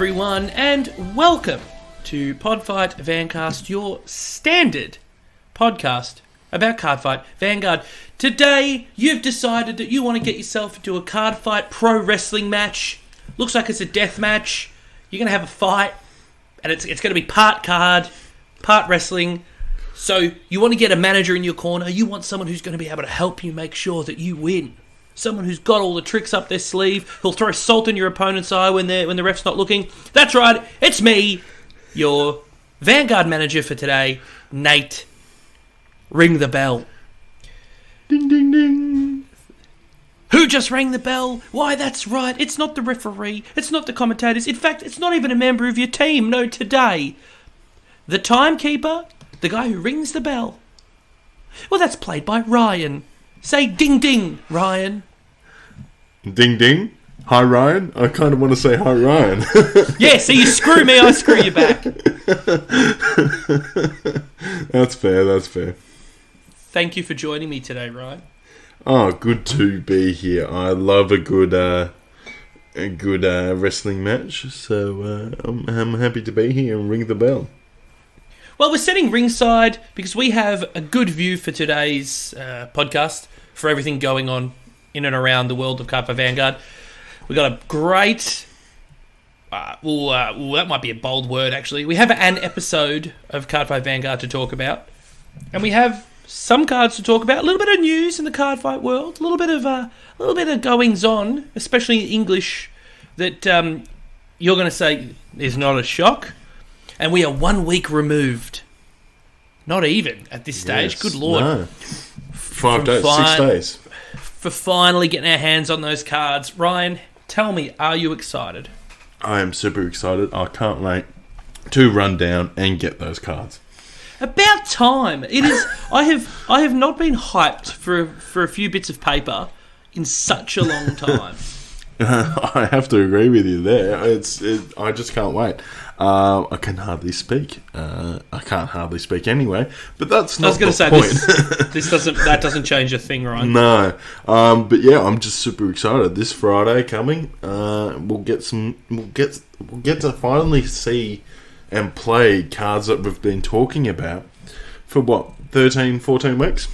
everyone, and welcome to Podfight Vancast, your standard podcast about Cardfight Vanguard. Today, you've decided that you want to get yourself into a Cardfight pro wrestling match. Looks like it's a death match. You're going to have a fight, and it's going to be part card, part wrestling. So you want to get a manager in your corner. You want someone who's going to be able to help you make sure that you win. Someone who's got all the tricks up their sleeve, who'll throw salt in your opponent's eye when the ref's not looking. That's right, it's me, your Vanguard manager for today, Nate. Ring the bell. Ding, ding, ding. Who just rang the bell? Why, that's right, it's not the referee, it's not the commentators. In fact, it's not even a member of your team. No, today, the timekeeper, the guy who rings the bell. Well, that's played by Ryan. Say ding ding, Ryan. Ding ding. Hi Ryan. I kind of want to say hi Ryan. Yeah, so you screw me, I screw you back. That's fair, that's fair. Thank you for joining me today, Ryan. Oh, good to be here. I love a good wrestling match, so I'm happy to be here and ring the bell. Well, we're sitting ringside because we have a good view for today's podcast for everything going on in and around the world of Cardfight Vanguard. We've got a great... that might be a bold word, actually. We have an episode of Cardfight Vanguard to talk about. And we have some cards to talk about. A little bit of news in the Cardfight world. A little bit of goings-on, especially in English, that you're going to say is not a shock. And we are 1 week removed. Not even at this stage. Yes, Good Lord. No. 5 days, 6 days. For finally getting our hands on those cards. Ryan, tell me, are you excited? I am super excited. I can't wait to run down and get those cards. About time. It is. I have not been hyped for a few bits of paper in such a long time. I have to agree with you there. I just can't wait. I can hardly speak. I can't hardly speak anyway. But that's not the point. I was going to say that doesn't change a thing, right? No. But yeah, I'm just super excited. This Friday coming, we'll get to finally see and play cards that we've been talking about for what, 13, 14 weeks?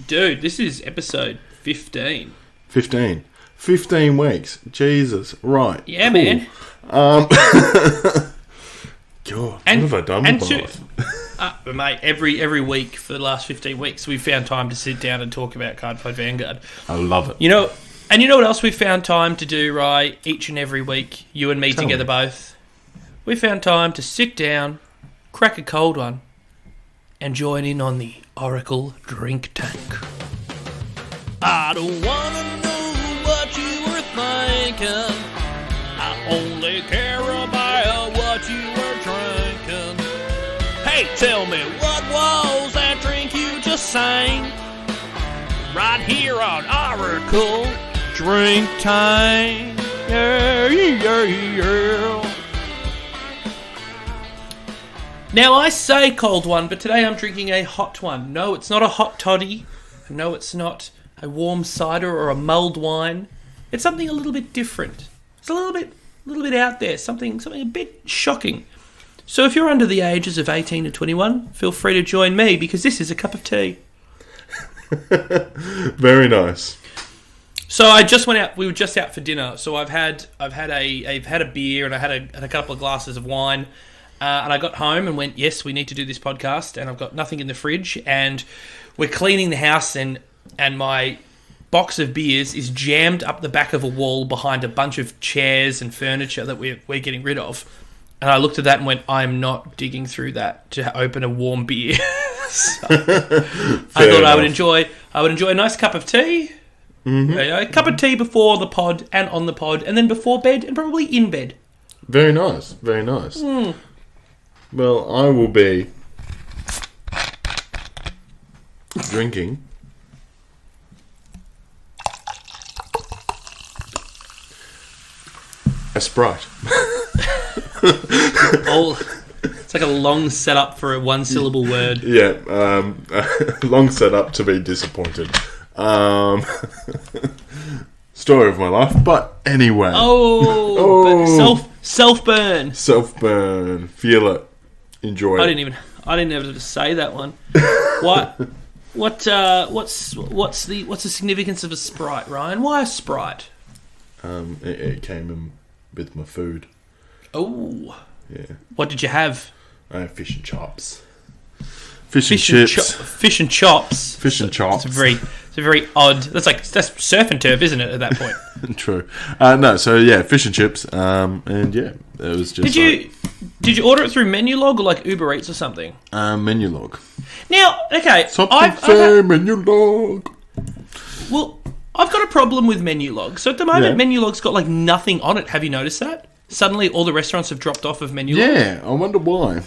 Dude, this is episode 15. 15 weeks. Jesus. Right. Yeah, cool. Man. God, what have I done with my life? Mate, every week for the last 15 weeks, we've found time to sit down and talk about Cardfight Vanguard. I love it. You know what else we've found time to do, right? Each and every week, you and me together both. We found time to sit down, crack a cold one, and join in on the Oracle Drink Tank. I don't want to know what you were thinking. I only care about what you were drinking. Hey, tell me, what was that drink you just sang? Right here on Oracle Drink Tank. Yeah. Now, I say cold one, but today I'm drinking a hot one. No, it's not a hot toddy. No, it's not a warm cider or a mulled wine. It's something a little bit different. It's a little bit out there, something a bit shocking. So if you're under the ages of 18 to 21, feel free to join me because this is a cup of tea. Very nice. So I just went out. We were just out for dinner. So I've had a beer and I had a couple of glasses of wine. And I got home and went, yes, we need to do this podcast. And I've got nothing in the fridge. And we're cleaning the house and my box of beers is jammed up the back of a wall behind a bunch of chairs and furniture that we're getting rid of. And I looked at that and went, I'm not digging through that to open a warm beer. So I thought I would enjoy a nice cup of tea. Mm-hmm. A cup of tea before the pod and on the pod, and then before bed and probably in bed. Very nice, very nice. Mm. Well, I will be drinking a Sprite. It's like a long setup for a one-syllable word. Yeah, long setup to be disappointed. Story of my life, but anyway. But Self-burn. Viola. Enjoy it. I didn't have to say that one. What's the significance of a Sprite, Ryan? Why a Sprite? It came in with my food. Oh. Yeah. What did you have? I had fish and chops. Fish and chips. Fish and chops. Fish and chops. It's a very odd. That's surf and turf, isn't it? At that point. True. No. So yeah, fish and chips. And yeah, it was just. Did you order it through Menulog or like Uber Eats or something? Menulog. Now, okay. Menulog. Well, I've got a problem with Menulog. So at the moment, Menulog's got like nothing on it. Have you noticed that? Suddenly, all the restaurants have dropped off of Menulog. Yeah, I wonder why.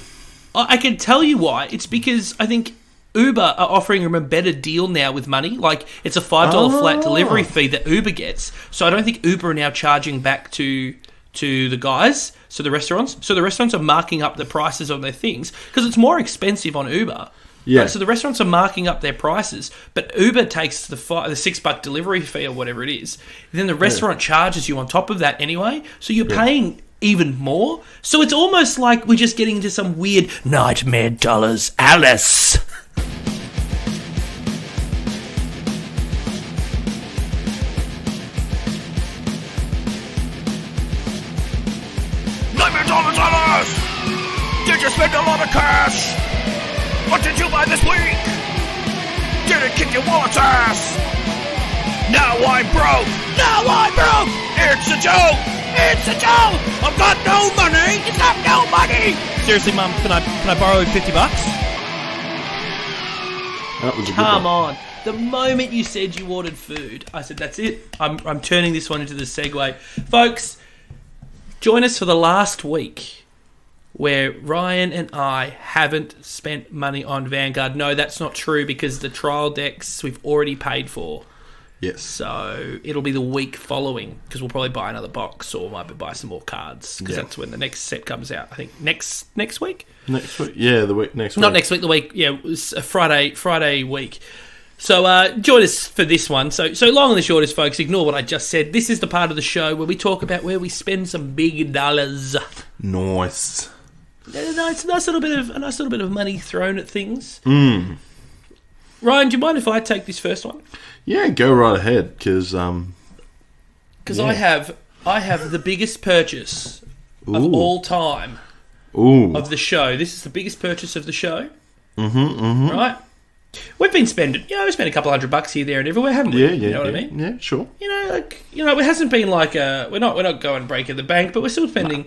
I can tell you why. It's because I think Uber are offering them a better deal now with money. Like, it's a $5 flat delivery fee that Uber gets. So I don't think Uber are now charging back to the guys, so the restaurants. So the restaurants are marking up the prices on their things because it's more expensive on Uber. Yeah. Right? So the restaurants are marking up their prices, but Uber takes the $6 delivery fee or whatever it is. Then the restaurant charges you on top of that anyway. So you're paying even more. So it's almost like we're just getting into some weird nightmare dollars, Alice. Nightmare dollars, Alice! Did you spend a lot of cash? What did you buy this week? Did it kick your wallet's ass? Now I'm broke! It's a joke! I've got no money! It's got no money! Seriously, Mum, can I borrow $50? That was a good Come one. on. The moment you said you ordered food, I said, that's it. I'm turning this one into the segue. Folks, join us for the last week where Ryan and I haven't spent money on Vanguard. No, that's not true because the trial decks we've already paid for. Yes. So it'll be the week following because we'll probably buy another box or might buy some more cards because that's when the next set comes out. I think next week. Next week, yeah, the week next week. Not next week. The week, yeah, it was a Friday week. So join us for this one. So long and the short is, folks, ignore what I just said. This is the part of the show where we talk about where we spend some big dollars. Nice. It's a nice little bit of money thrown at things. Mm. Ryan, do you mind if I take this first one? Yeah, go right ahead, because I have the biggest purchase of all time of the show. This is the biggest purchase of the show. Right? We've been spending, we spent a couple $100 here, there, and everywhere, haven't we? Yeah, you know what I mean? Yeah, sure. It hasn't been like we're not going breaking the bank, but we're still spending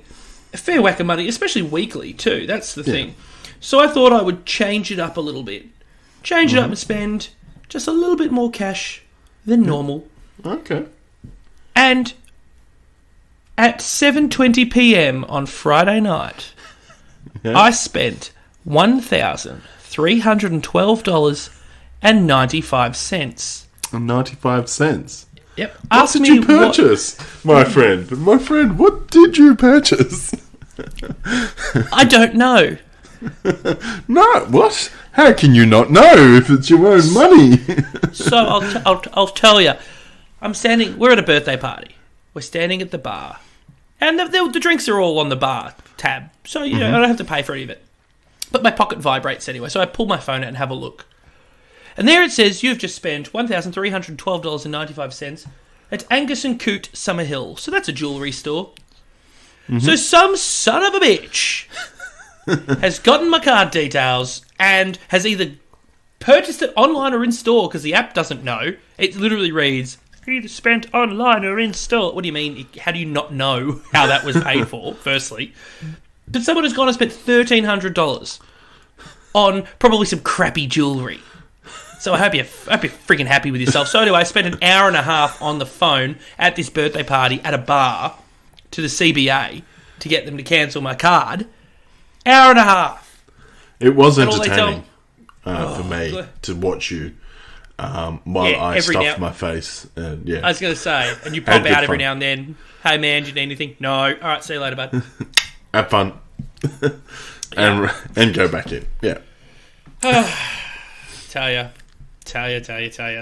a fair whack of money, especially weekly too. That's the thing. So I thought I would change it up a little bit. Change it up and spend just a little bit more cash than normal. Okay. And at 7:20 p.m. on Friday night, I spent $1,312.95. 95 cents. Yep. What did you purchase, my friend? My friend, what did you purchase? I don't know. No, what? How can you not know if it's your own money? So I'll tell you. We're at a birthday party. We're standing at the bar. And the drinks are all on the bar tab. So, I don't have to pay for any of it. But my pocket vibrates anyway. So I pull my phone out and have a look. And there it says, you've just spent $1,312.95 at Angus & Coote Summerhill. So that's a jewellery store. So some son of a bitch has gotten my card details and has either purchased it online or in store because the app doesn't know. It literally reads, either spent online or in store. What do you mean? How do you not know how that was paid for, firstly? But someone has gone and spent $1,300 on probably some crappy jewellery. So I hope you're freaking happy with yourself. So anyway, I spent an hour and a half on the phone at this birthday party at a bar to the CBA to get them to cancel my card. Hour and a half. It was entertaining for me to watch you while I stuffed my face. I was going to say, and you pop out every now and then. Hey man, do you need anything? No. All right, see you later, bud. Have fun. and go back in. Yeah. Tell ya.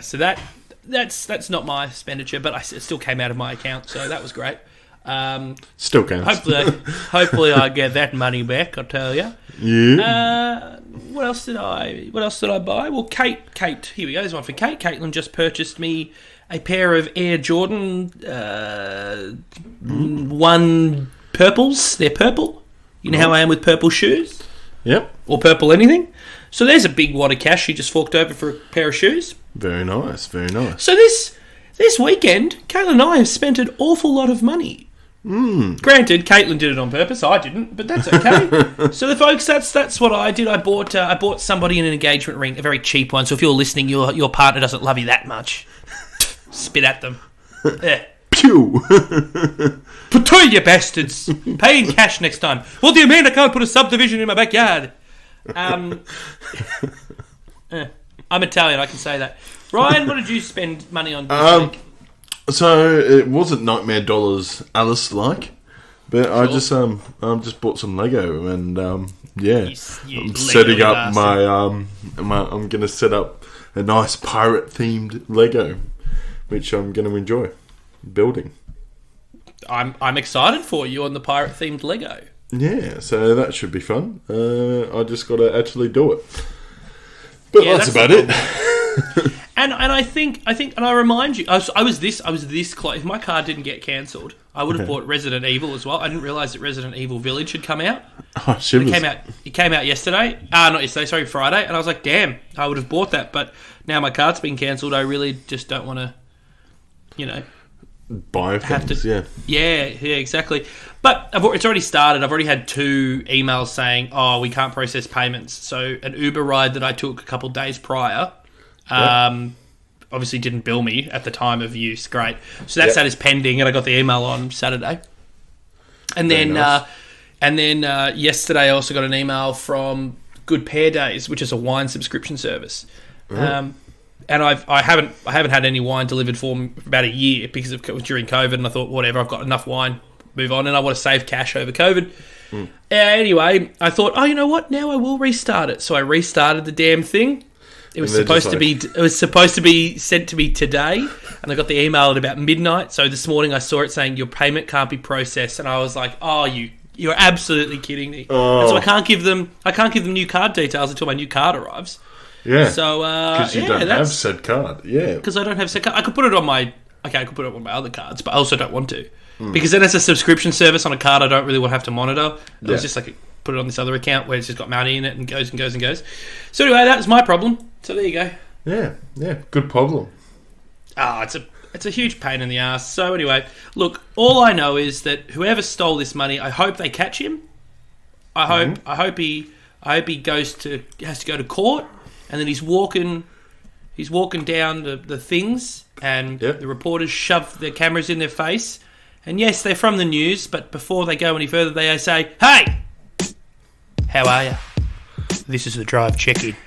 So that's not my expenditure, but it still came out of my account, so that was great. Still counts. Hopefully I get that money back, I'll tell you. Yeah. What else did I buy? Well, Kate, here we go. There's one for Kate. Caitlin just purchased me a pair of Air Jordan 1 purples. They're purple. You know how I am with purple shoes? Yep. Or purple anything. So there's a big wad of cash she just forked over for a pair of shoes. Very nice, very nice. So this weekend, Caitlin and I have spent an awful lot of money. Granted, Caitlin did it on purpose. I didn't, but that's okay. So, the folks, that's what I did. I bought somebody an engagement ring, a very cheap one. So, if you're listening, your partner doesn't love you that much. Spit at them. Yeah. Pew! Patoy, you bastards! Pay in cash next time. What do you mean I can't put a subdivision in my backyard? I'm Italian, I can say that. Ryan, what did you spend money on this week? So it wasn't Nightmare Dollars Alice-like, but sure. I just bought some Lego and I'm setting up my I'm going to set up a nice pirate themed Lego, which I'm going to enjoy building. I'm excited for you on the pirate themed Lego. Yeah, so that should be fun. I just got to actually do it. But that's about it. And I think, and I remind you, I was this close. If my car didn't get cancelled, I would have bought Resident Evil as well. I didn't realise that Resident Evil Village had come out. Oh, shit! It came out yesterday. Not yesterday. Sorry, Friday. And I was like, damn, I would have bought that. But now my car's been cancelled. I really just don't want to, buy things. Yeah, exactly. But it's already started. I've already had 2 emails saying, "Oh, we can't process payments." So an Uber ride that I took a couple of days prior. Obviously didn't bill me at the time of use. Great. So that sat as pending, and I got the email on Saturday. And then, yesterday I also got an email from Good Pair Days, which is a wine subscription service. And I haven't had any wine delivered for about a year because it was during COVID, and I thought, whatever, I've got enough wine, move on, and I want to save cash over COVID. Anyway, I thought, oh, you know what? Now I will restart it. So I restarted the damn thing. It was supposed to be sent to me today, and I got the email at about midnight. So this morning I saw it saying your payment can't be processed, and I was like, "Oh, you're absolutely kidding me!" And so I can't give them new card details until my new card arrives. Yeah. So because you don't have said card. Yeah. Because I don't have said card. I could put it on my other cards, but I also don't want to because then it's a subscription service on a card I don't really want to have to monitor. It was just like put it on this other account where it's just got money in it and goes and goes and goes. So anyway, that was my problem. So there you go. Yeah, good problem. It's a huge pain in the ass. So anyway, look, all I know is that whoever stole this money, I hope they catch him. I hope he has to go to court, and then he's walking down the things, and the reporters shove their cameras in their face. And yes, they're from the news, but before they go any further, they say, "Hey, how are you? This is the drive check-in."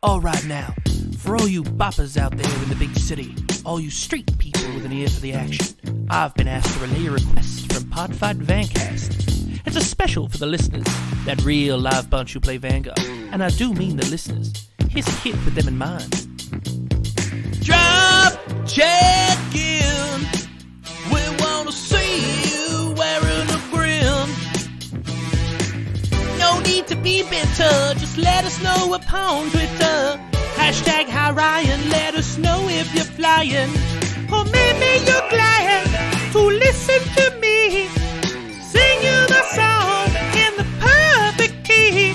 All right now, for all you boppers out there in the big city, all you street people with an ear for the action, I've been asked to relay a request from Podfight Vancast. It's a special for the listeners, that real live bunch who play Vanguard, and I do mean the listeners. Here's a hit with them in mind. Drop check-in, we want to see you wearing a grin. No need to be bitter, just let us know upon Twitter. Hashtag Hi Ryan, let us know if you're flying. Or maybe you're glad to listen to me sing you the song in the perfect key.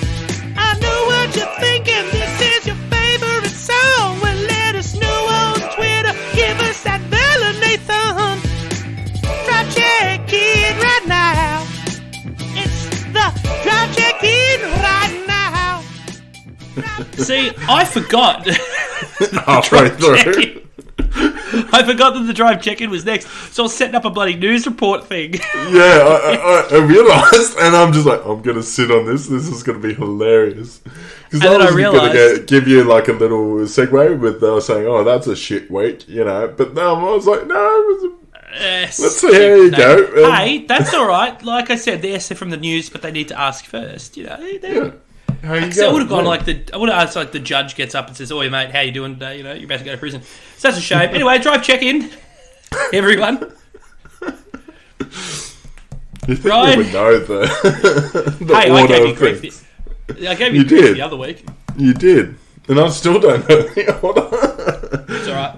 I know what you're thinking, this is your favorite song. Well, let us know on Twitter, give us that Nathan. Drop check-in right now. It's the drop check-in right now. See, I forgot. Halfway through. I forgot that the drive check-in was next, so I was setting up a bloody news report thing. Yeah, I realised, and I'm just like, I'm going to sit on this. This is going to be hilarious. Because I was going to give you like a little segue with saying, "Oh, that's a shit week," But no, I was like, no. Let's see how you go. Hey, that's all right. Like I said, they're from the news, but they need to ask first. Yeah. I would have gone I would have asked like the judge gets up and says, "Oh, mate, how you doing today? You're about to go to prison." So that's a shame. Anyway, drive check-in. everyone. You think Ryan. you would know the Hey, order I gave you of grief. things. I gave you You grief did. the other week. You did. And I still don't know the order. It's all right.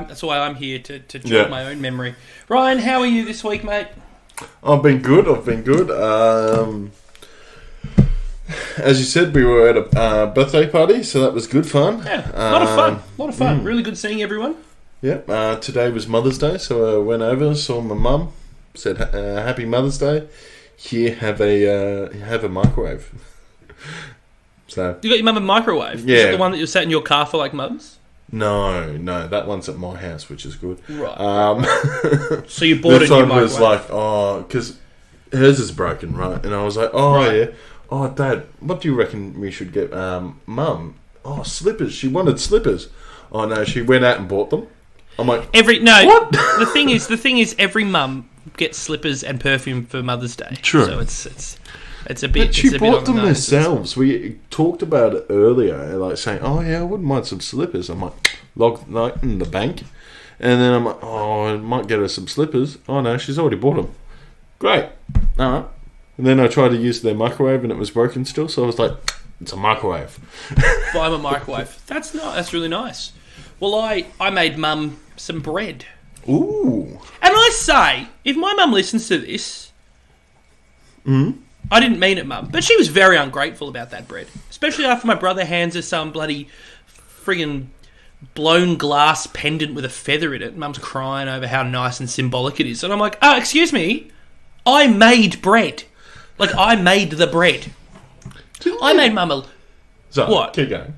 That's why I'm here to jog my own memory. Ryan, how are you this week, mate? I've been good. As you said, we were at a birthday party, so that was good fun. Yeah, a lot of fun. Really good seeing everyone. Yeah, today was Mother's Day, so I went over, saw my mum, said Happy Mother's Day. Here, have a microwave. So You got your mum a microwave? Yeah. Is it the one that you sat in your car for like months? No, that one's at my house, which is good. Right. So you bought this a new one microwave. was like, because hers is broken, right? And I was like, yeah. Oh, Dad, what do you reckon we should get Mum? Oh, slippers. She wanted slippers. Oh, no, she went out and bought them. I'm like, what? The thing is, every mum gets slippers and perfume for Mother's Day. True. So it's a bit. But she it's a bought bit on them the nose. themselves. We talked about it earlier, like saying, oh, yeah, I wouldn't mind some slippers. I'm like, in the bank. And then I'm like, oh, I might get her some slippers. Oh, no, she's already bought them. Great. All right. And then I tried to use their microwave and it was broken still, so I was like, it's a microwave. Buy a microwave. That's really nice. Well, I made Mum some bread. Ooh. And I say, if my mum listens to this, I didn't mean it, Mum, but she was very ungrateful about that bread. Especially after my brother hands her some bloody friggin' blown glass pendant with a feather in it. Mum's crying over how nice and symbolic it is. And I'm like, excuse me, I made bread. Like, I made the bread. I made Mum a... So, What? Keep going.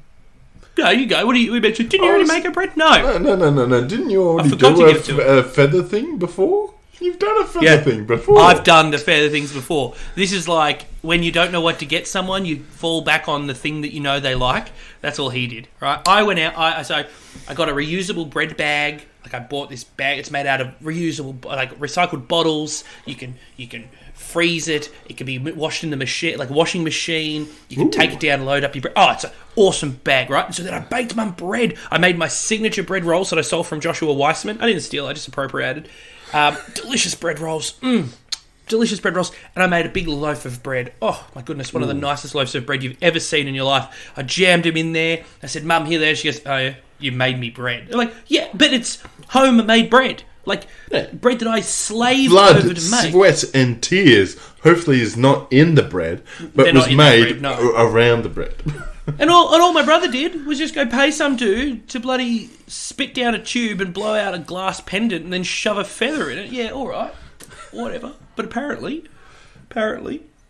Go, you go. What do you mention? Didn't you already make a bread? No. No. Didn't you already forgot do to give it to a feather thing before? You've done a feather thing before. I've done the feather things before. This is like when you don't know what to get someone, you fall back on the thing that you know they like. That's all he did, right? I went out. I got a reusable bread bag. Like, I bought this bag. It's made out of reusable, like, recycled bottles. You can freeze it. It can be washed in the machine, like washing machine. You can take it down and load up your bread. Oh, it's an awesome bag, right? And so then I baked Mum bread. I made my signature bread rolls that I stole from Joshua Weissman. I didn't steal. I just appropriated. Delicious bread rolls. Delicious bread rolls. And I made a big loaf of bread. Oh, my goodness. One of the nicest loaves of bread you've ever seen in your life. I jammed them in there. I said, Mum, here, there. She goes, oh, yeah, you made me bread. I'm like, yeah, but it's homemade bread. Like, bread that I slaved over to make. Blood, sweat, and tears. Hopefully is not in the bread, but was made around the bread. And all my brother did was just go pay some dude to bloody spit down a tube and blow out a glass pendant and then shove a feather in it. Yeah, all right, whatever. But apparently,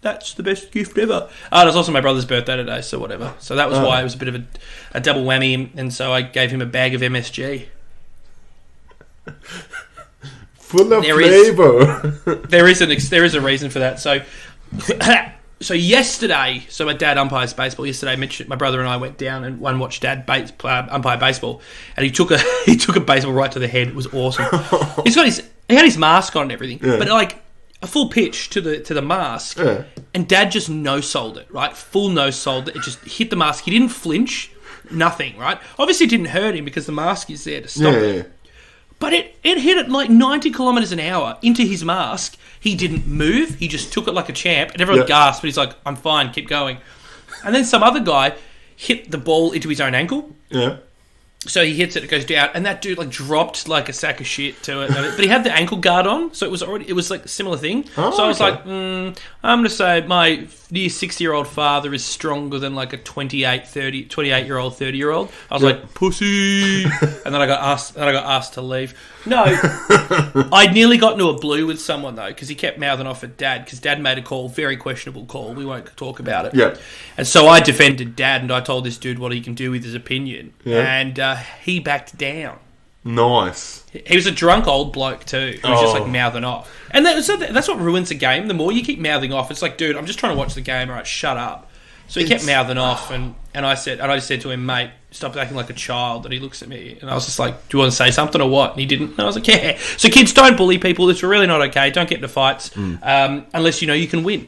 that's the best gift ever. Oh, it was also my brother's birthday today, so whatever. So that was why it was a bit of a double whammy, and so I gave him a bag of MSG. Full of flavour. There is a reason for that. So yesterday, my dad umpires baseball. Yesterday, my brother and I went down and watched Dad umpire baseball, and he took a baseball right to the head. It was awesome. He had his mask on and everything, but like a full pitch to the mask, and Dad just no-sold it, right? Full no-sold it. It just hit the mask. He didn't flinch, nothing, right? Obviously, it didn't hurt him because the mask is there to stop it. But it hit at like 90 kilometres an hour into his mask. He didn't move. He just took it like a champ. And everyone gasped, but he's like, I'm fine, keep going. And then some other guy hit the ball into his own ankle. Yeah. So he hits it, it goes down, and that dude like dropped like a sack of shit to it. But he had the ankle guard on, so it was like a similar thing. So I was like, I'm going to say my near 60-year-old father is stronger than like a 28-year-old, 30-year-old. I was like, pussy. And then I got asked to leave. No, I nearly got into a blue with someone though, because he kept mouthing off at Dad, because Dad made a call, very questionable call. We won't talk about it. Yeah. And so I defended Dad, and I told this dude what he can do with his opinion. Yeah. And he backed down. Nice. He was a drunk old bloke too. He was just like mouthing off. And that's what ruins the game. The more you keep mouthing off, it's like, dude, I'm just trying to watch the game. All right, shut up. So he kept mouthing off, and I just said to him, mate, stop acting like a child. And he looks at me, and I was just like, do you want to say something or what? And he didn't. And I was like, yeah. So kids, don't bully people. It's really not okay. Don't get into fights unless you know you can win.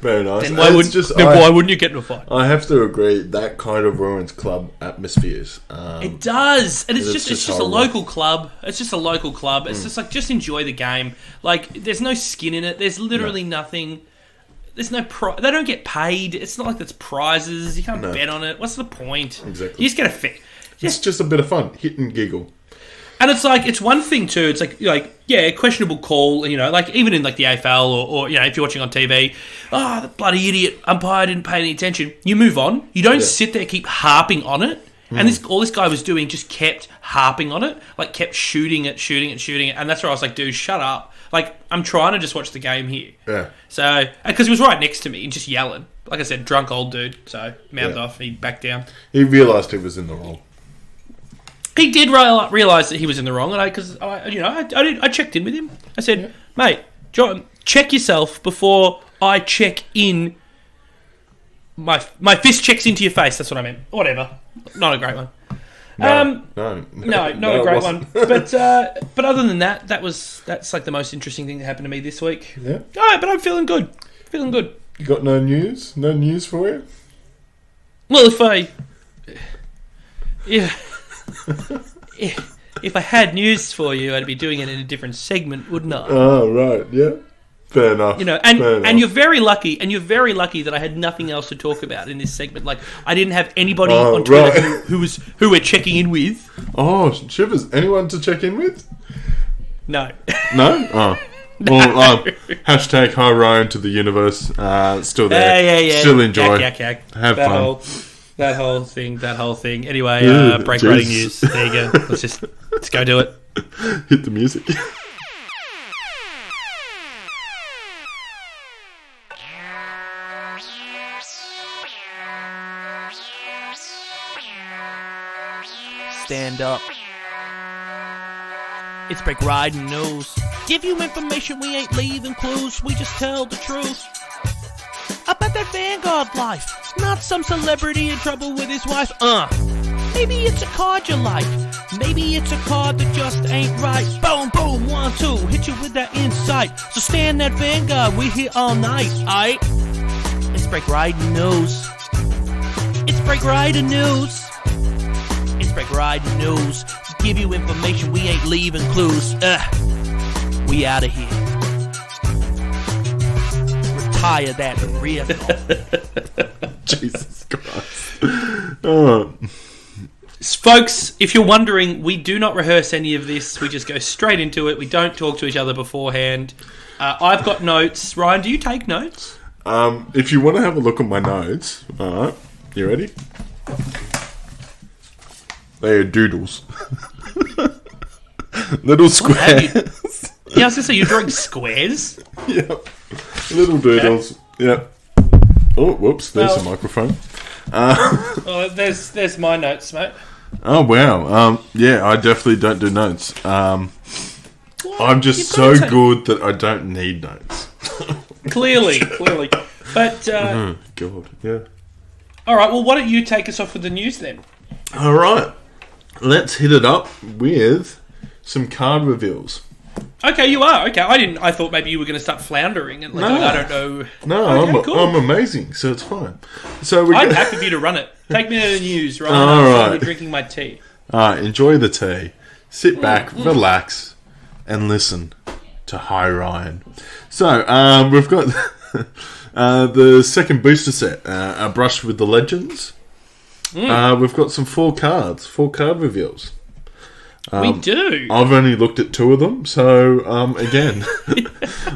Very nice. Then why wouldn't you get into a fight? I have to agree, that kind of ruins club atmospheres. It does, and it's just a local club. It's just a local club. It's just like, just enjoy the game. Like, there's no skin in it. There's literally nothing. There's no they don't get paid. It's not like there's prizes. You can't bet on it. What's the point? Exactly. You just get a It's just a bit of fun. Hit and giggle. And it's like, it's one thing too. It's like yeah, questionable call. You know, like even in like the AFL or you know, if you're watching on TV, the bloody idiot umpire didn't pay any attention. You move on. You don't sit there keep harping on it. And all this guy was doing just kept harping on it, like kept shooting it, and that's where I was like, dude, shut up. Like, I'm trying to just watch the game here. Yeah. So, because he was right next to me and just yelling. Like I said, drunk old dude. So, mouthed off, he backed down. He realised he was in the wrong. He did realise that he was in the wrong, and I checked in with him. I said, mate, John, check yourself before I check in. My fist checks into your face. That's what I meant. Whatever. Not a great one. No, not a great one. But other than that, that's like the most interesting thing that happened to me this week. Yeah. Oh, but I'm feeling good. You got no news? No news for you? Well, if I had news for you, I'd be doing it in a different segment, wouldn't I? Oh, right. Yeah. Fair enough. You know, and you're very lucky, that I had nothing else to talk about in this segment. Like, I didn't have anybody on Twitter who we're checking in with. Oh, Shivers! Anyone to check in with? No. No? Oh. Well, hashtag hi Ryan to the universe. Still there. Yeah. Still enjoy. Yak. Have fun. That whole thing. Anyway, break writing news. There you go. Let's go do it. Hit the music. Stand up. It's break riding news. Give you information, we ain't leaving clues. We just tell the truth about that Vanguard life. Not some celebrity in trouble with his wife. Maybe it's a card you like. Maybe it's a card that just ain't right. Boom, boom, 1, 2. Hit you with that insight. So stand that Vanguard. We here all night. Aight? It's break riding news. It's break riding news. Break riding news. Give you information, we ain't leaving clues. We out of here. Retire that vehicle. Jesus Christ. Oh. Folks, if you're wondering, we do not rehearse any of this. We just go straight into it. We don't talk to each other beforehand. I've got notes. Ryan, do you take notes? If you want to have a look at my notes, alright, you ready? They are doodles. Little squares. Yeah, I was going to say, you're drawing squares? Yep. Little doodles. Okay. Yep. Oh, whoops, there's a microphone. There's my notes, mate. Oh, wow. Yeah, I definitely don't do notes. I'm just so good that I don't need notes. Clearly. But, God, yeah. All right, well, why don't you take us off with the news then? All right. Let's hit it up with some card reveals. Okay, you are. Okay, I thought maybe you were going to start floundering and I don't know. No, okay, cool. I'm amazing, so it's fine. So I'm happy for you to run it. Take me to the news, right? All right. I'm drinking my tea. All right, enjoy the tea. Sit back, relax, and listen to Hi Ryan. So we've got the second booster set, a brush with the legends. We've got some 4 card reveals. We do. I've only looked at 2 of them, so again,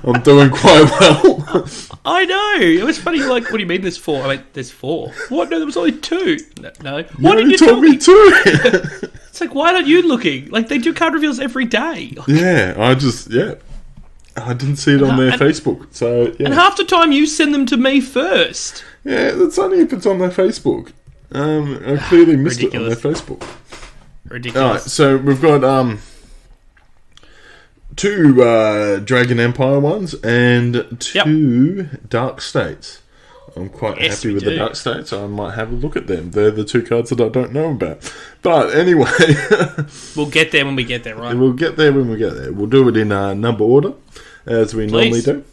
I'm doing quite well. I know. It was funny. Like, what do you mean? There's 4? I mean, there's 4. What? No, there was only 2. No. Why didn't you tell me 2? It's like, why aren't you looking? Like, they do card reveals every day. Yeah, I didn't see it on their Facebook. So yeah. And half the time you send them to me first. Yeah, that's only if it's on their Facebook. I clearly missed it on their Facebook. Ridiculous. Alright, so we've got 2 Dragon Empire ones and 2 Dark States. I'm quite happy with the Dark States. I might have a look at them. They're the 2 cards that I don't know about. But anyway... we'll get there when we get there, right? We'll get there when we get there. We'll do it in number order, as we normally do.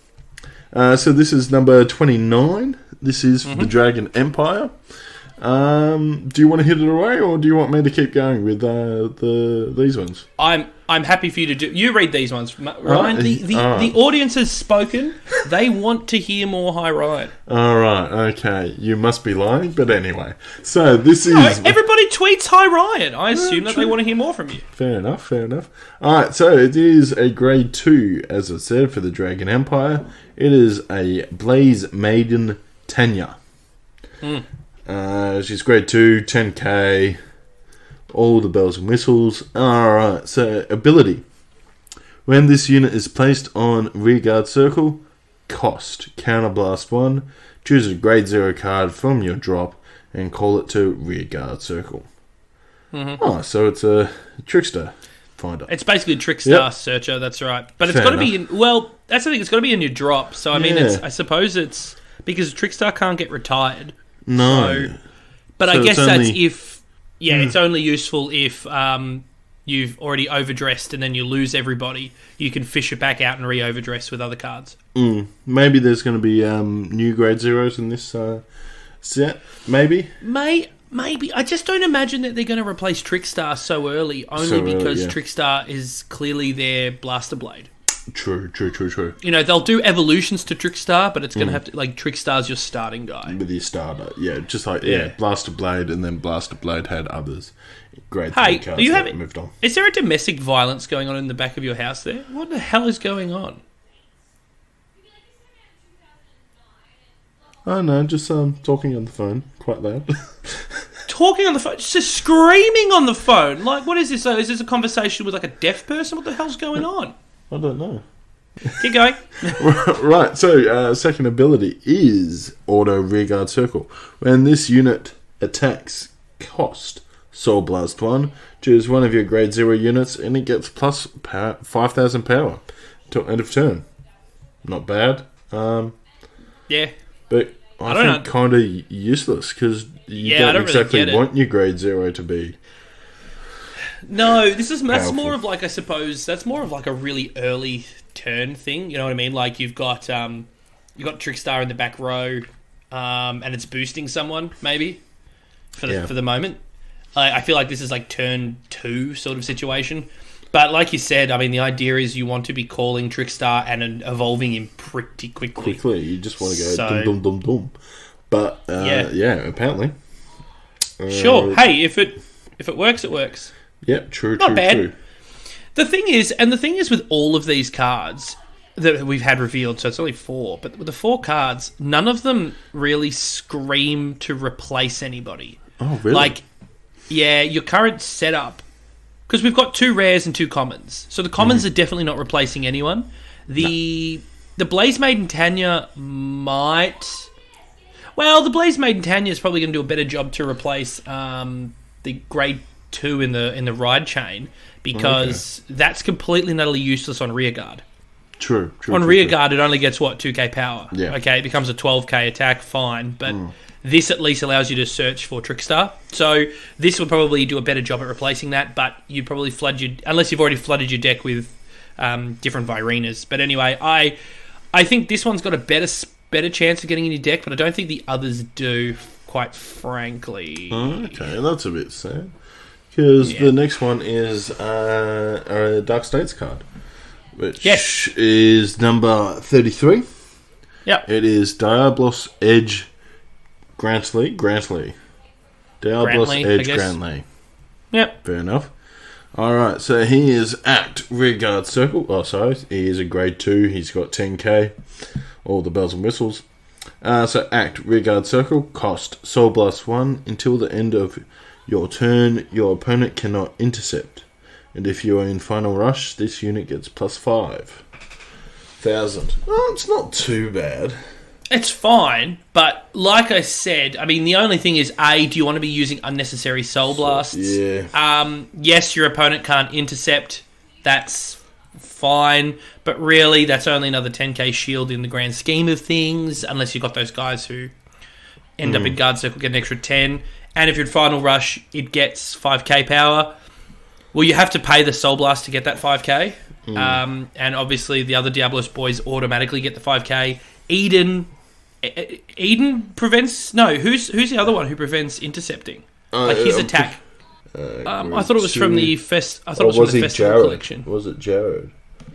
So this is number 29. This is the Dragon Empire. Do you want to hit it away, or do you want me to keep going with these ones? I'm happy for you to do. You read these ones, Ryan. The audience has spoken. They want to hear more Hi Ryan. All right, okay. You must be lying, but anyway. So this is everybody tweets Hi Ryan. I assume that they want to hear more from you. Fair enough. All right, so it is a grade 2, as I said, for the Dragon Empire. It is a Blaze Maiden Tanya. She's grade 2, 10k, all the bells and whistles. Alright, so ability. When this unit is placed on rearguard circle, cost, counterblast 1, choose a grade 0 card from your drop and call it to rearguard circle. Oh, so it's a trickster finder. It's basically a trickstar searcher, that's right. But it's got to be, that's the thing, it's got to be in your drop. So, I mean, I suppose it's, because trickstar can't get retired. No. But I guess that's if... Yeah, it's only useful if you've already overdressed and then you lose everybody. You can fish it back out and re-overdress with other cards. Maybe there's going to be new grade 0s in this set. Maybe? Maybe. I just don't imagine that they're going to replace Trickstar so early, because Trickstar is clearly their Blaster Blade. True. You know, they'll do evolutions to Trickstar, but it's going to have to... Like, Trickstar's your starting guy. With your starter, just like, Blaster Blade, and then Blaster Blade had others. Great cards that moved on. Is there a domestic violence going on in the back of your house there? What the hell is going on? Oh, no, just talking on the phone, quite loud. Talking on the phone? Just screaming on the phone? Like, what is this? Is this a conversation with, like, a deaf person? What the hell's going on? I don't know. Keep going. Right, so second ability is Auto Rearguard Circle. When this unit attacks, cost Soul Blast 1, choose one of your grade 0 units and it gets plus 5,000 power till end of turn. Not bad. Yeah. But I think kind of useless because you don't exactly really want your grade 0 to be... No, that's more of like, I suppose, that's more of like a really early turn thing. You know what I mean? Like you've got Trickstar in the back row, and it's boosting someone maybe for the moment. I feel like this is like turn 2 sort of situation. But like you said, I mean, the idea is you want to be calling Trickstar and evolving him pretty quickly. You just want to go dum dum dum dum. But apparently. Sure. Hey, if it works, it works. Yep, true. Not bad. True. The thing is with all of these cards that we've had revealed, so it's only 4, but with the 4 cards, none of them really scream to replace anybody. Oh, really? Like, your current setup, because we've got 2 rares and 2 commons, so the commons are definitely not replacing anyone. The Blaze Maiden Tanya might... Well, the Blaze Maiden Tanya is probably going to do a better job to replace the grade 2 in the ride chain, because that's completely and utterly useless on rearguard. True. On rearguard, it only gets 2k power. Yeah. Okay, it becomes a 12k attack, fine, but this at least allows you to search for Trickstar. So this would probably do a better job at replacing that, but you'd probably unless you've already flooded your deck with different Virenas. But anyway, I think this one's got a better chance of getting in your deck, but I don't think the others do, quite frankly. Okay, that's a bit sad. Because the next one is a Dark States card, which is number 33. Yeah. It is Diablos Edge Grantley. Diablos Edge Grantley. Yep. Fair enough. Alright, so he is Act Rearguard Circle. Oh, sorry. He is a grade 2. He's got 10k. All the bells and whistles. So Act Rearguard Circle. Cost Soul Blast 1 until the end of your turn. Your opponent cannot intercept. And if you are in Final Rush, this unit gets plus 5,000. Oh, it's not too bad. It's fine, but like I said, I mean, the only thing is, do you want to be using unnecessary Soul Blasts? Yeah. Yes, your opponent can't intercept. That's fine. But really, that's only another 10k shield in the grand scheme of things, unless you've got those guys who end up in Guard Circle, get an extra 10. And if you're in Final Rush, it gets 5k power. Well, you have to pay the Soul Blast to get that 5k. And obviously the other Diablos boys automatically get the 5k. Eden prevents... No, who's the other one who prevents intercepting? His attack. I thought it was from the Festival Collection. Was it Jared?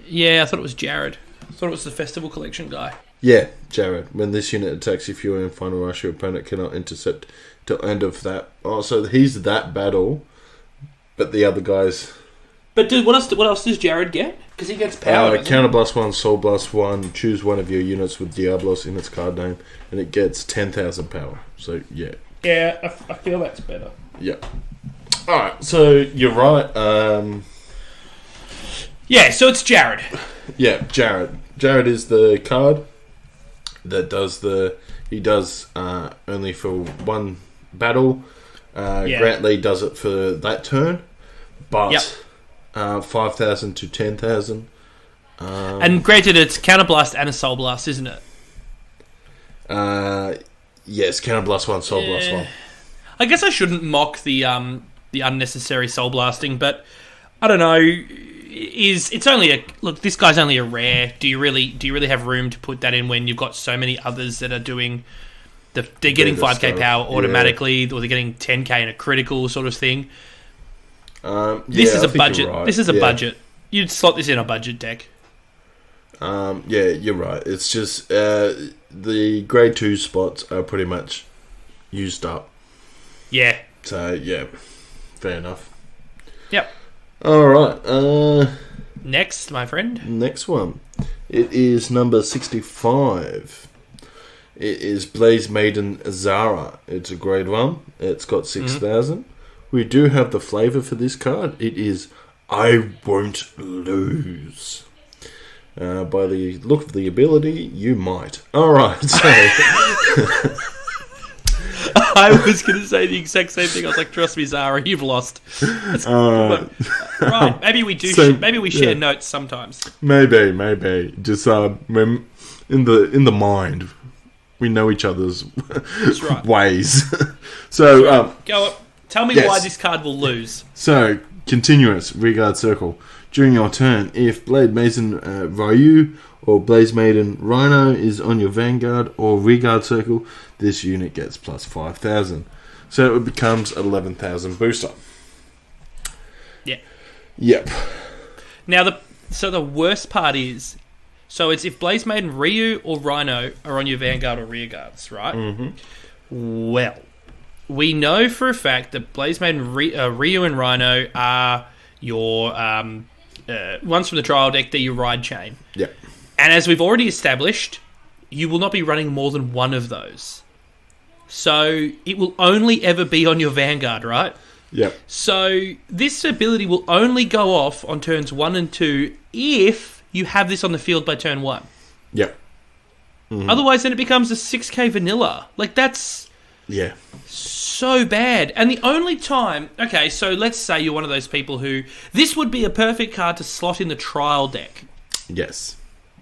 Yeah, I thought it was Jared. I thought it was the Festival Collection guy. Yeah, Jared. When this unit attacks, if you're in Final Rush, your opponent cannot intercept till end of that. Oh, so he's that battle, but the other guys... But dude, what else does Jared get? Because he gets power. Counter Blast 1, Soul Blast 1. Choose one of your units with Diablos in its card name, and it gets 10,000 power. So, yeah. Yeah, I feel that's better. Yeah. Alright, so you're right. Yeah, so it's Jared. Yeah, Jared. Jared is the card that does the... He does only for one battle. Grant Lee does it for that turn. But 5,000 to 10,000. And granted, it's Counterblast and a Soul Blast, isn't it? Yes, Counterblast 1, Soul Blast 1. I guess I shouldn't mock the unnecessary Soul Blasting, but I don't know... It's only a look. This guy's only a rare. Do you really have room to put that in when you've got so many others that are doing they're getting 5k power automatically, or they're getting 10k in a critical sort of thing? This is a budget. Right. This is a budget. You'd slot this in a budget deck. Yeah, you're right. It's just the grade 2 spots are pretty much used up. Yeah. So yeah, fair enough. Yep. Alright, next, my friend. Next one. It is number 65. It is Blaze Maiden Zara. It's a grade 1. It's got 6,000. We do have the flavour for this card. It is I Won't Lose. By the look of the ability, you might. Alright, so... I was going to say the exact same thing. I was like, "Trust me, Zara, you've lost." Right? Maybe we do. So, maybe we share notes sometimes. Maybe. Just when in the mind, we know each other's ways. So go up. Tell me why this card will lose. So continuous rearguard circle during your turn. If Blade Mason Ryu or Blaze Maiden Rhino is on your Vanguard or rearguard circle, this unit gets plus 5,000. So it becomes 11,000 booster. Yeah. Yep. Now, the worst part is, so it's if Blaze Maiden Ryu or Rhino are on your Vanguard or rearguards, right? Mm-hmm. Well, we know for a fact that Blaze Maiden Ryu and Rhino are your ones from the trial deck. They're your ride chain. Yeah. And as we've already established, you will not be running more than one of those. So it will only ever be on your Vanguard, right? Yeah. So this ability will only go off on turns 1 and 2 if you have this on the field by turn 1. Yeah. Mm-hmm. Otherwise, then it becomes a 6k vanilla. Like, that's... Yeah. So bad. And the only time... Okay, so let's say you're one of those people who... This would be a perfect card to slot in the trial deck. Yes.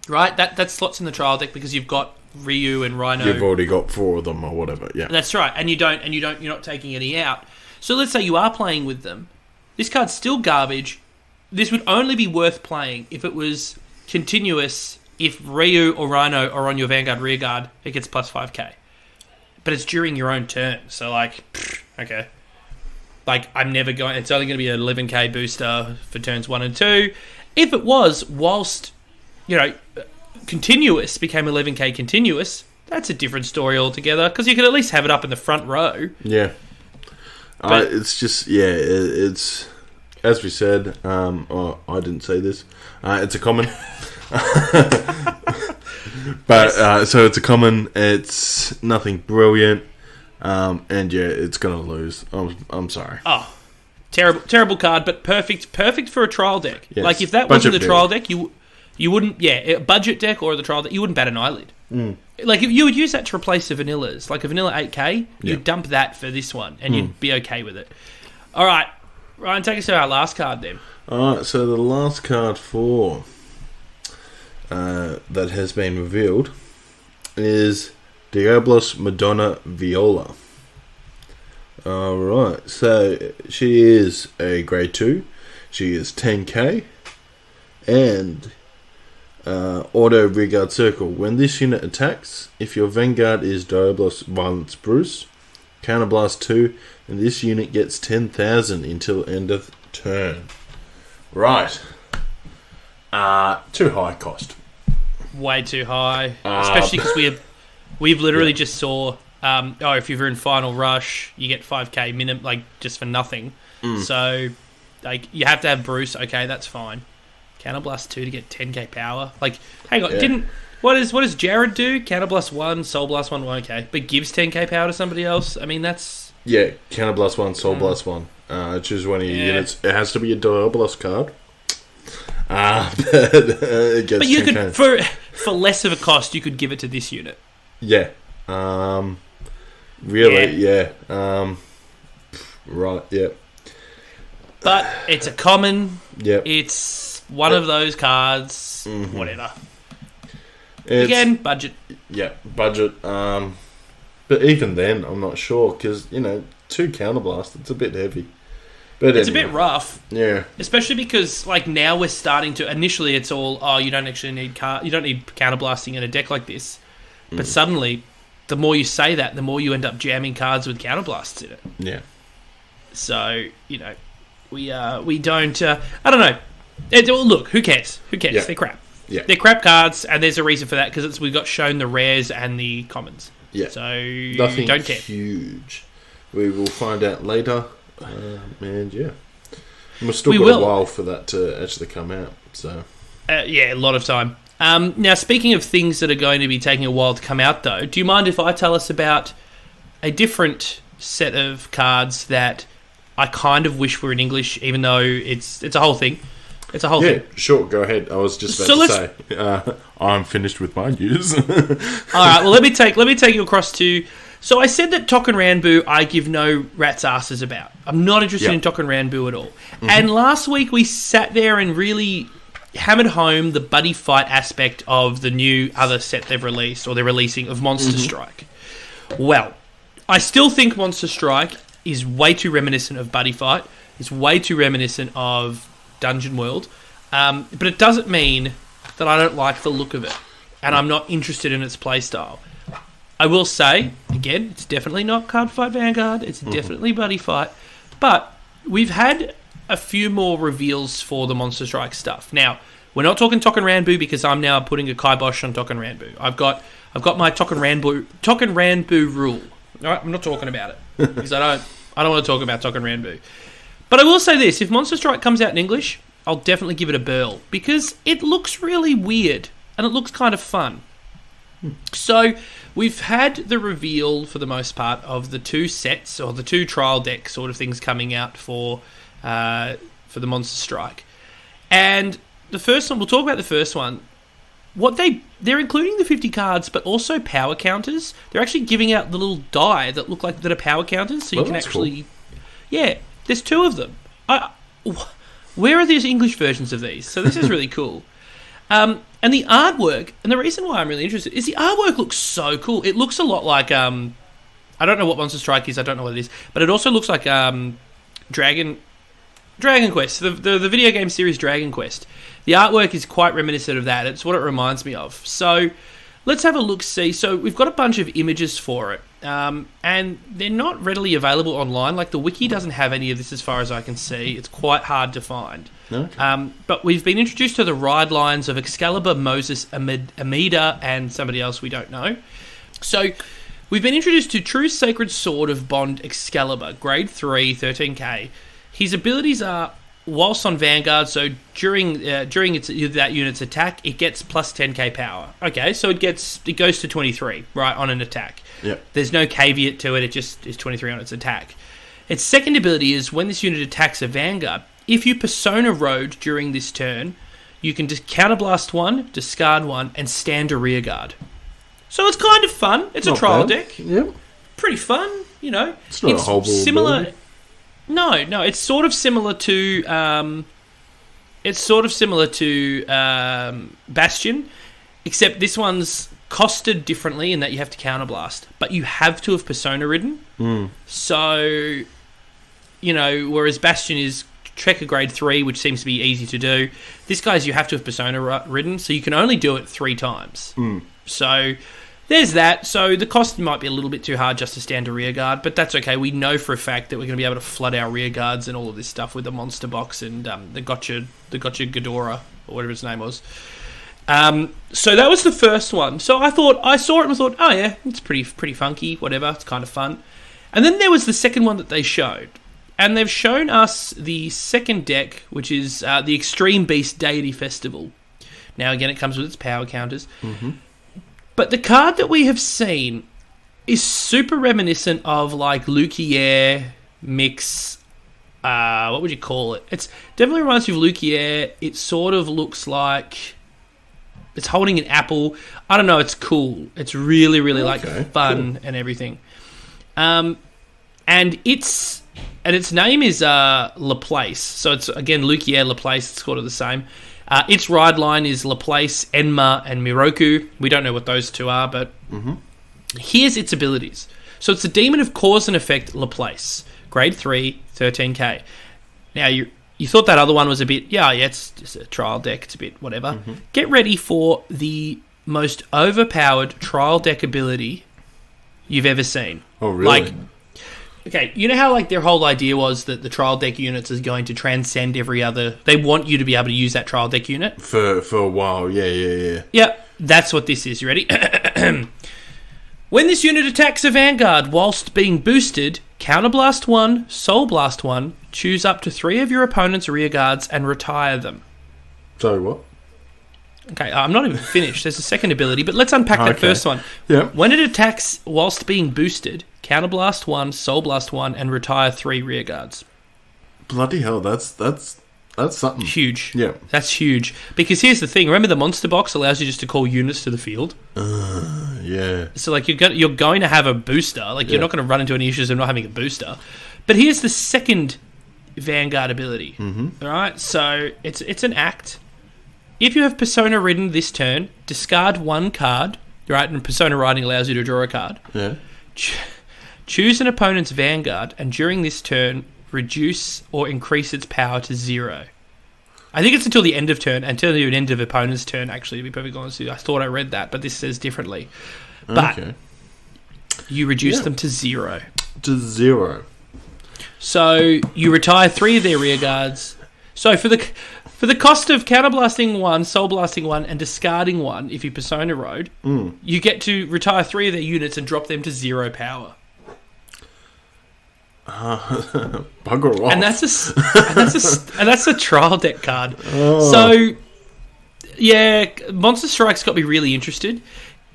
Right? That slots in the trial deck because you've got Ryu and Rhino. You've already got 4 of them or whatever, yeah. That's right. And you're not taking any out. So let's say you are playing with them. This card's still garbage. This would only be worth playing if it was continuous. If Ryu or Rhino are on your Vanguard rearguard, it gets plus 5k. But it's during your own turn. So, like, okay. Like, I'm never going... It's only going to be an 11k booster for turns 1 and 2. If it was whilst, continuous became 11k continuous, that's a different story altogether. Because you could at least have it up in the front row. Yeah. It's just... Yeah, it's... As we said, I didn't say this. It's a common... But so it's a common. It's nothing brilliant, and yeah, it's gonna lose. I'm sorry. Oh, terrible card, but perfect for a trial deck. Yes. Like if that wasn't the trial deck, you wouldn't. Yeah, a budget deck or the trial deck, you wouldn't bat an eyelid. Mm. Like if you would use that to replace the vanillas, like a vanilla 8k, you'd dump that for this one, and you'd be okay with it. All right, Ryan, take us to our last card then. All right, so the last card that has been revealed is Diablos, Madonna, Viola. Alright, so she is a grade 2. She is 10k. And auto Vanguard Circle. When this unit attacks, if your Vanguard is Diablos Violence Bruce, Counterblast 2, and this unit gets 10,000 until end of turn. Right. Too high cost. Way too high. Especially because we've literally just saw... if you're in Final Rush, you get 5k minimum, like, just for nothing. So, like, you have to have Bruce. Okay, that's fine. Counterblast 2 to get 10k power. Like, hang on, what does Jared do? Counterblast 1, Soul Blast 1, okay, but gives 10k power to somebody else. I mean, that's Counterblast 1, Soul Blast 1. Choose one of your units. It has to be a Diablos card. It gets but you could for less of a cost, you could give it to this unit. Yeah. Really? Yeah. Right. Yeah. But it's a common. Yep. It's one of those cards. Mm-hmm. Whatever. Again, budget. Yeah, budget. But even then, I'm not sure because 2 Counterblast. It's a bit heavy. But it's a bit rough. Yeah. Especially because now we're starting to. Initially, it's all you don't actually need you don't need counterblasting in a deck like this. But suddenly, the more you say that, the more you end up jamming cards with counterblasts in it. Yeah. So we don't. I don't know. Look, who cares? Who cares? Yeah. They're crap. Yeah. They're crap cards, and there's a reason for that because we got shown the rares and the commons. Yeah. So nothing don't care. Huge. We will find out later. And yeah, we've still got a while for that to actually come out. So a lot of time. Now, speaking of things that are going to be taking a while to come out, though, do you mind if I tell us about a different set of cards that I kind of wish were in English, even though it's a whole thing. It's a whole thing. Yeah, sure. Go ahead. I was just about to say I'm finished with my news. All right. Well, let me take you across to. So I said that Touken Ranbu I give no rat's asses about. I'm not interested in Touken Ranbu at all. Mm-hmm. And last week we sat there and really hammered home the buddy fight aspect of the new other set they've released, or they're releasing, of Monster Strike. Well, I still think Monster Strike is way too reminiscent of buddy fight. It's way too reminiscent of Dungeon World. But it doesn't mean that I don't like the look of it. And I'm not interested in its playstyle. I will say, again, it's definitely not Cardfight Vanguard. It's definitely buddy fight. But we've had a few more reveals for the Monster Strike stuff. Now, we're not talking Touken Ranbu because I'm now putting a kibosh on Touken Ranbu. I've got my Touken Ranbu rule. All right, I'm not talking about it because I don't want to talk about Touken Ranbu. But I will say this: if Monster Strike comes out in English, I'll definitely give it a burl because it looks really weird and it looks kind of fun. So we've had the reveal, for the most part, of the 2 sets or the 2 trial deck sort of things coming out for the Monster Strike. And the first one, we'll talk about the first one. They're including the 50 cards, but also power counters. They're actually giving out the little die that look like that are power counters, so you can actually, cool. There's 2 of them. Where are these English versions of these? So this is really cool. And the artwork, and the reason why I'm really interested is the artwork looks so cool. It looks a lot like I don't know what Monster Strike is. I don't know what it is, but it also looks like Dragon Quest, the video game series Dragon Quest. The artwork is quite reminiscent of that. It's what it reminds me of. So let's have a look-see. So we've got a bunch of images for it, and they're not readily available online. Like, the wiki doesn't have any of this as far as I can see. It's quite hard to find. Okay. But we've been introduced to the ride lines of Excalibur, Moses, Amida, and somebody else we don't know. So we've been introduced to True Sacred Sword of Bond Excalibur, Grade 3, 13k. His abilities are, whilst on Vanguard, so during that unit's attack, it gets plus 10k power. Okay, so it goes to 23, right, on an attack. Yep. There's no caveat to it, it just is 23 on its attack. Its second ability is when this unit attacks a Vanguard, if you Persona Road during this turn, you can just counterblast 1, discard 1, and stand a rear guard. So it's kind of fun. It's not a trial deck. Yep. Pretty fun, It's not a whole similar. Ability. No, it's sort of similar to Bastion, except this one's costed differently in that you have to counterblast, but you have to have persona ridden. So, whereas Bastion is Trekker grade 3, which seems to be easy to do. This guy's you have to have persona ridden, so you can only do it 3 times. So there's that. So the cost might be a little bit too hard just to stand a rear guard, but that's okay. We know for a fact that we're going to be able to flood our rear guards and all of this stuff with the monster box and the Gotcha Ghidorah, or whatever his name was. So that was the first one. So I saw it and thought, oh yeah, it's pretty funky, whatever, it's kind of fun. And then there was the second one that they showed. And they've shown us the second deck, which is the Extreme Beast Deity Festival. Now, again, it comes with its power counters. But the card that we have seen is super reminiscent of, like, Lukier mix... what would you call it? It definitely reminds me of Lukier. It sort of looks like... It's holding an apple. I don't know, it's cool. It's really, really, fun and everything. And its name is Laplace. So it's, again, Lukier, Laplace. It's sort of the same. Its ride line is Laplace, Enma, and Miroku. We don't know what those two are, but here's its abilities. So it's a Demon of Cause and Effect Laplace. Grade 3, 13k. Now, you thought that other one was a bit... it's just a trial deck. It's a bit whatever. Get ready for the most overpowered trial deck ability you've ever seen. Oh, really? Okay, you know how their whole idea was that the trial deck units is going to transcend every other... They want you to be able to use that trial deck unit? For a while, yeah. Yep, that's what this is. You ready? When this unit attacks a Vanguard whilst being boosted, Counterblast 1, Soul Blast 1, choose up to 3 of your opponent's rear guards and retire them. So what? Okay, I'm not even finished. There's a second ability, but let's unpack that first one. Yeah. When it attacks whilst being boosted, Counterblast 1, Soul Blast 1, and retire 3 rear guards. Bloody hell, that's something. Huge. Yeah. That's huge. Because here's the thing. Remember the monster box allows you just to call units to the field? Yeah. So, you're going to have a booster. You're not going to run into any issues of not having a booster. But here's the second Vanguard ability. All right? So, it's an act. If you have Persona ridden this turn, discard 1 card. Right? And Persona riding allows you to draw a card. Yeah. Choose an opponent's Vanguard, and during this turn, reduce or increase its power to 0. I think it's until the end of turn, until the end of opponent's turn, actually, to be perfectly honest with you. I thought I read that, but this says differently. But you reduce them to 0. To 0. So you retire 3 of their rear guards. So for the cost of counterblasting 1, soul blasting 1, and discarding 1, if you Persona Road, you get to retire 3 of their units and drop them to 0 power. Bugger off. And that's a trial deck card. So yeah, Monster Strike's got me really interested.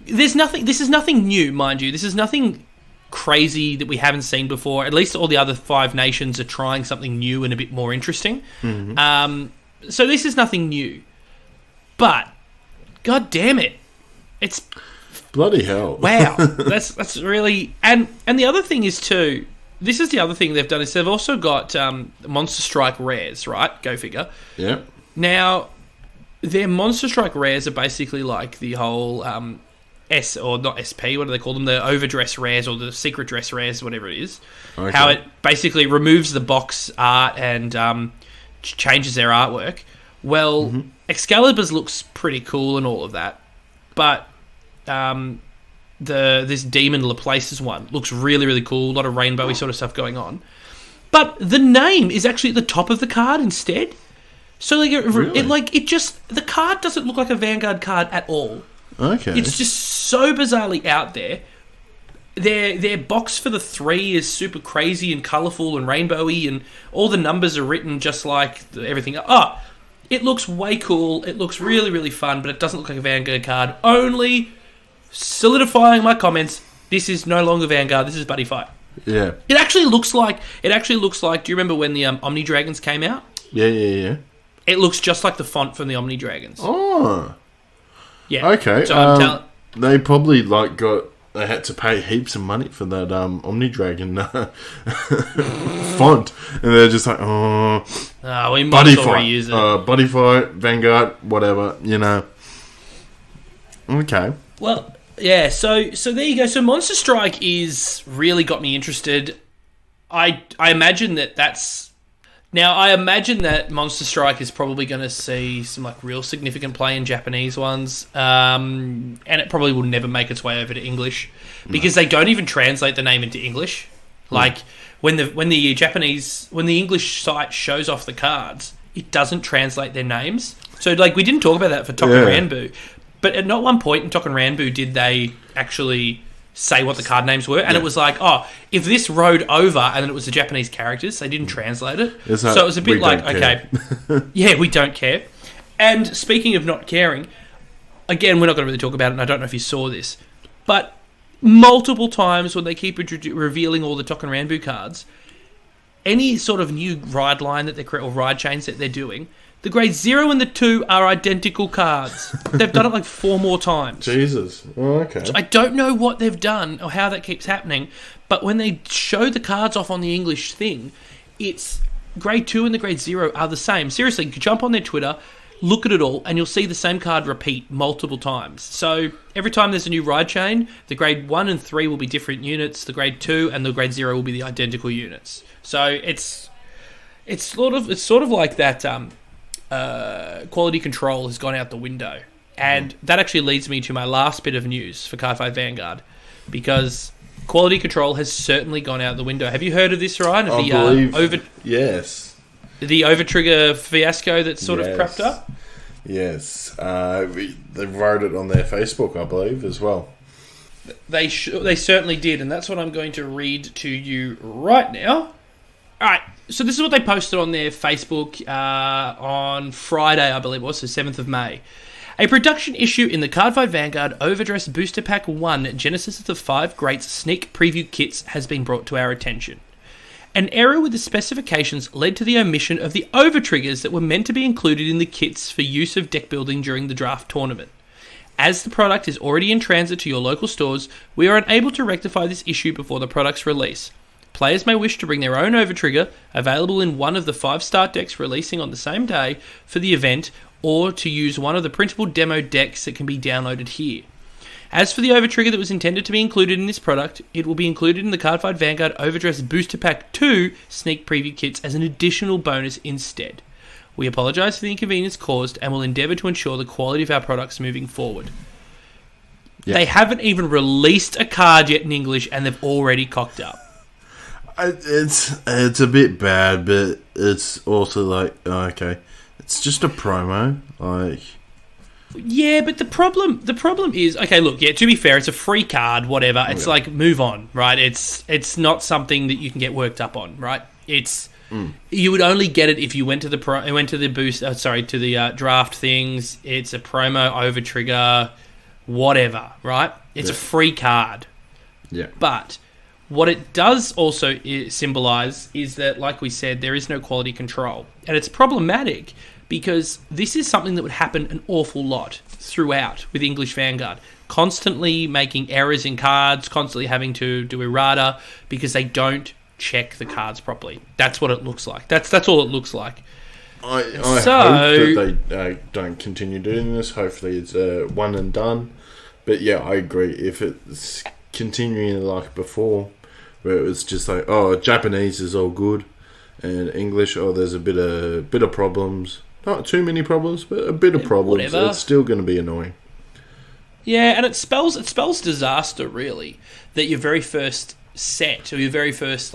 This is nothing new, mind you. This is nothing crazy that we haven't seen before. At least all the other 5 nations are trying something new and a bit more interesting. So this is nothing new. But god damn it. It's bloody hell. Wow. That's really and the other thing is too, this is the other thing they've done is they've also got Monster Strike rares, right? Go figure. Yeah. Now, their Monster Strike rares are basically like the whole or not SP, what do they call them? The overdress rares or the secret dress rares, whatever it is. Okay. How it basically removes the box art and changes their artwork. Well, Excalibur's looks pretty cool and all of that, but this Demon Laplace's one looks really, really cool. A lot of rainbowy sort of stuff going on. But the name is actually at the top of the card instead. So the card doesn't look like a Vanguard card at all. Okay. It's just so bizarrely out there. Their box for the 3 is super crazy and colourful and rainbowy, and all the numbers are written just like everything. It looks way cool. It looks really, really fun, but it doesn't look like a Vanguard card. Only solidifying my comments, this is no longer Vanguard, this is Buddy Fight. Yeah. It actually looks like, do you remember when the Omni Dragons came out? Yeah. It looks just like the font from the Omni Dragons. Oh. Yeah. Okay. So they probably they had to pay heaps of money for that Omni Dragon font, and they're just like, we might as well reuse it. Buddy Fight, Vanguard, whatever, Okay. Well, Yeah, so there you go. So Monster Strike is really got me interested. I imagine that's... Now, I imagine that Monster Strike is probably going to see some like real significant play in Japanese ones, and it probably will never make its way over to English because they don't even translate the name into English. Like when the English site shows off the cards, it doesn't translate their names. So like we didn't talk about that for Touken Ranbu, but at not one point in Touken Ranbu did they actually say what the card names were, and it was like, if this rode over, and then it was the Japanese characters, they didn't translate it. So it was a bit like, okay, we don't care. And speaking of not caring, again, we're not going to really talk about it, and I don't know if you saw this, but multiple times when they keep revealing all the Touken Ranbu cards, any sort of new ride line that they're or ride chains that they're doing, the grade 0 and the 2 are identical cards. They've done it like 4 more times. Jesus. Oh, okay. So I don't know what they've done or how that keeps happening, but when they show the cards off on the English thing, it's grade 2 and the grade 0 are the same. Seriously, jump on their Twitter, look at it all, and you'll see the same card repeat multiple times. So every time there's a new ride chain, the grade 1 and 3 will be different units, the grade 2 and the grade 0 will be the identical units. So it's sort of like that quality control has gone out the window. And that actually leads me to my last bit of news for Cardfight Vanguard, because quality control has certainly gone out the window. Have you heard of this, Ryan? Yes. The overtrigger fiasco that's sort of crept up? Yes. They wrote it on their Facebook, I believe, as well. They certainly did, and that's what I'm going to read to you right now. All right, so this is what they posted on their Facebook on Friday, I believe it was, so 7th of May. A production issue in the Cardfight Vanguard Overdress Booster Pack 1 Genesis of the 5 Greats Sneak Preview Kits has been brought to our attention. An error with the specifications led to the omission of the overtriggers that were meant to be included in the kits for use of deck building during the draft tournament. As the product is already in transit to your local stores, we are unable to rectify this issue before the product's release. Players may wish to bring their own overtrigger, available in one of the 5 start decks releasing on the same day for the event, or to use one of the printable demo decks that can be downloaded here. As for the overtrigger that was intended to be included in this product, it will be included in the Cardfight Vanguard Overdress Booster Pack 2 sneak preview kits as an additional bonus instead. We apologise for the inconvenience caused and will endeavour to ensure the quality of our products moving forward. Yep. They haven't even released a card yet in English and they've already cocked up. It's a bit bad, but it's also like, okay, it's just a promo, like... Yeah, but the problem is, okay, look, yeah, to be fair, it's a free card, whatever. It's like, move on, right? It's not something that you can get worked up on, right? It's you would only get it if you went to the draft things. It's a promo overtrigger, whatever, right? It's a free card. Yeah, but what it does also symbolise is that, like we said, there is no quality control. And it's problematic because this is something that would happen an awful lot throughout with English Vanguard. Constantly making errors in cards, constantly having to do errata because they don't check the cards properly. That's what it looks like. That's all it looks like. I hope that they don't continue doing this. Hopefully it's one and done. But yeah, I agree. If it's continuing like before, where it was just like, Japanese is all good, and English, there's a bit of problems. Not too many problems, but a bit of problems. Whatever. It's still going to be annoying. Yeah, and it spells disaster, really, that your very first set, or your very first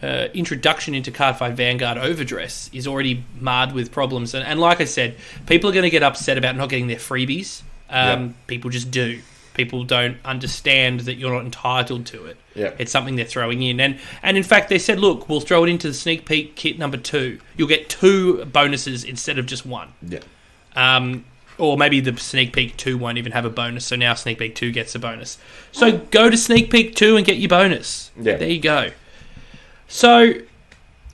introduction into Cardfight Vanguard Overdress is already marred with problems. And like I said, people are going to get upset about not getting their freebies. People just do. People don't understand that you're not entitled to it. Yeah. It's something they're throwing in. And in fact, they said, look, we'll throw it into the sneak peek kit number 2. You'll get 2 bonuses instead of just 1. Yeah. Or maybe the sneak peek 2 won't even have a bonus, so now sneak peek 2 gets a bonus. So go to sneak peek 2 and get your bonus. Yeah. There you go. So,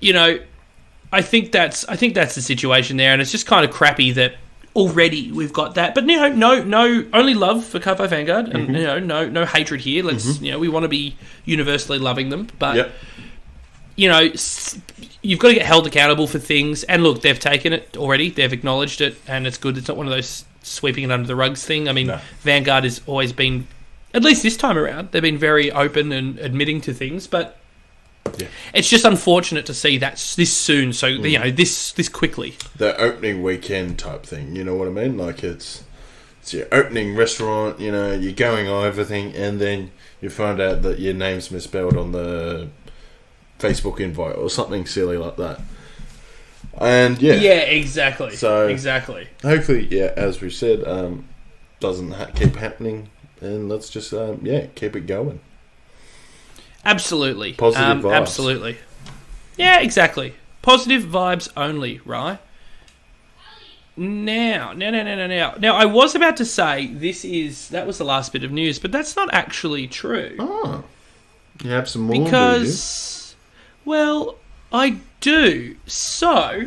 I think that's the situation there, and it's just kind of crappy that already we've got that. But no, only love for Cardfight Vanguard, and no hatred here. Let's we want to be universally loving them, but you've got to get held accountable for things. And look, they've taken it already. They've acknowledged it, and it's good. It's not one of those sweeping it under the rugs thing. I mean, no. Vanguard has always been, at least this time around, they've been very open and admitting to things, but it's just unfortunate to see that this soon, so, this quickly. The opening weekend type thing, you know what I mean? Like, it's your opening restaurant, you're going over everything, and then you find out that your name's misspelled on the Facebook invite or something silly like that. And yeah, exactly. So exactly. Hopefully, as we said, doesn't keep happening, and let's just keep it going. Absolutely, positive vibes. Absolutely, yeah, exactly. Positive vibes only, right? Now, I was about to say that was the last bit of news, but that's not actually true. Oh, you have some more because, well, I do. So,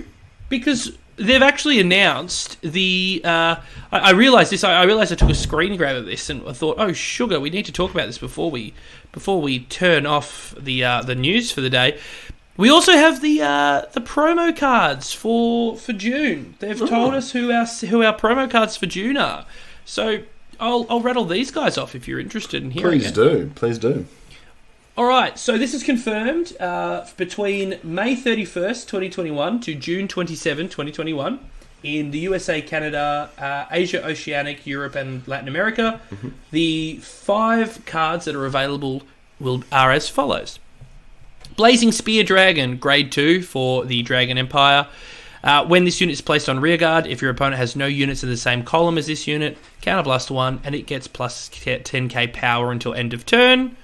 because they've actually announced the. I realised this. I realised I took a screen grab of this, and I thought, oh sugar, we need to talk about this before we turn off the news for the day. We also have the promo cards for June. They've told us who our promo cards for June are. So I'll rattle these guys off if you're interested in hearing it. Please do. All right, so this is confirmed between May 31st, 2021 to June 27, 2021 in the USA, Canada, Asia, Oceanic, Europe and Latin America. Mm-hmm. The 5 cards that are available are as follows. Blazing Spear Dragon, Grade 2 for the Dragon Empire. When this unit is placed on rearguard, if your opponent has no units in the same column as this unit, counterblast 1, and it gets plus 10k power until end of turn.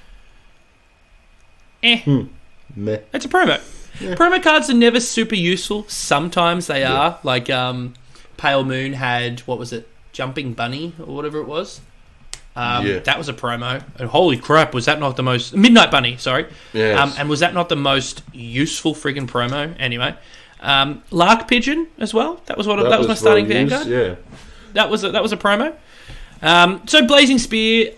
Meh. It's a promo. Yeah. Promo cards are never super useful. Sometimes they are. Like Pale Moon had, what was it, Jumping Bunny or whatever it was. That was a promo. And holy crap, was that not the most... Midnight Bunny, sorry. Yes. And was that not the most useful friggin' promo? Anyway. Lark Pigeon as well. That was my starting Vanguard. Yeah. That was a promo. So Blazing Spear,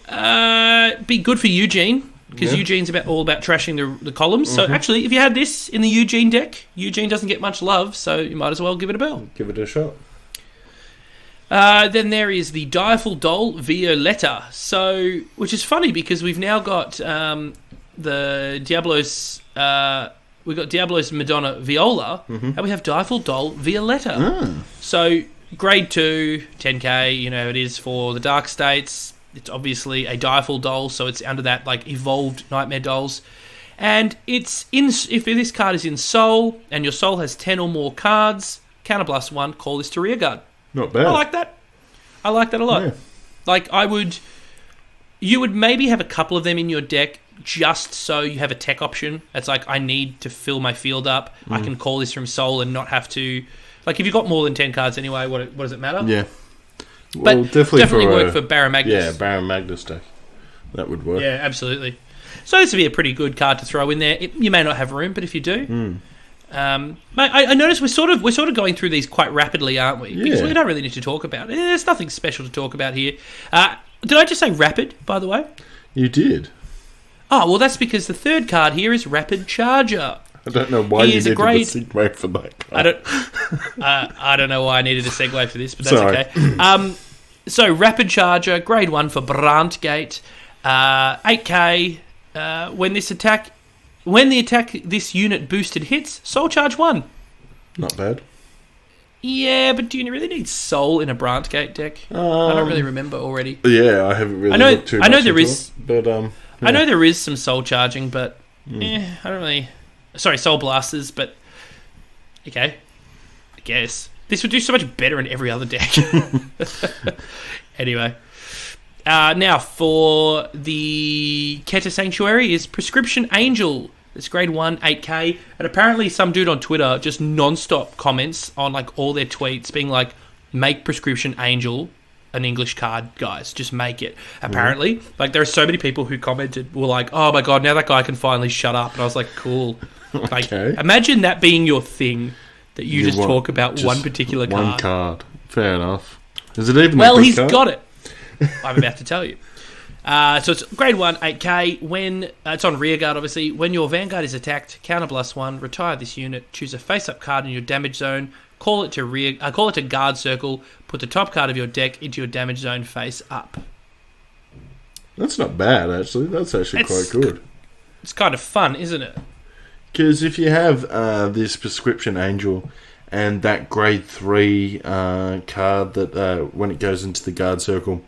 be good for Eugene. Because Eugene's all about trashing the columns. Mm-hmm. So actually, if you had this in the Eugene deck, Eugene doesn't get much love, so you might as well give it a bell. Give it a shot. Then there is the Direful Doll Violetta. So, which is funny because we've now got the Diablos. We've got Diablos Madonna Viola, and we have Direful Doll Violetta. So grade 2, 10k. It is for the Dark States. It's obviously a Direful Doll, so it's under that like evolved Nightmare Dolls. And it's if this card is in Soul, and your Soul has 10 or more cards, counterblast 1, call this to rearguard. Not bad. I like that. I like that a lot. Yeah. Like you would maybe have a couple of them in your deck just so you have a tech option. It's like, I need to fill my field up. I can call this from Soul and not have to... Like, if you've got more than 10 cards anyway, what does it matter? Yeah. Well, but definitely work for Baron Magnus. Yeah, Baron Magnus deck. That would work. Yeah, absolutely. So this would be a pretty good card to throw in there. You may not have room, but if you do... I noticed we're sort of going through these quite rapidly, aren't we? Because we don't really need to talk about it. There's nothing special to talk about here. Did I just say rapid, by the way? You did. Oh, well, that's because the third card here is Rapid Charger. I don't know why you needed a segue for that card. I don't know why I needed a segue for this, but that's okay. So Rapid Charger, grade 1 for Brandgate, 8k. When the attack this unit boosted hits, Soul Charge 1. Not bad. Yeah, but do you really need Soul in a Brandgate deck? I don't really remember already. Yeah, I haven't really looked too much. I know there is, but I know there is some Soul Charging, but I don't really. Sorry, Soul Blasters, but okay, I guess this would do so much better in every other deck. Anyway. Now, for the Keta Sanctuary is Prescription Angel. It's grade 1, 8k. And apparently some dude on Twitter just non-stop comments on like all their tweets being like, make Prescription Angel an English card, guys. Just make it. Apparently. Like, there are so many people who commented, were like, oh my god, now that guy can finally shut up. And I was like, cool. Like, imagine that being your thing, that you just talk about one particular card. One card. Fair enough. Is it even Well, he's got it. I'm about to tell you. So it's grade 1, 8k. When it's on rearguard, obviously. When your Vanguard is attacked, counter +1, retire this unit, choose a face-up card in your damage zone, call it to guard circle, put the top card of your deck into your damage zone face up. That's not bad, actually. That's actually quite good. It's kind of fun, isn't it? Because if you have this Prescription Angel and that grade 3 card that when it goes into the guard circle,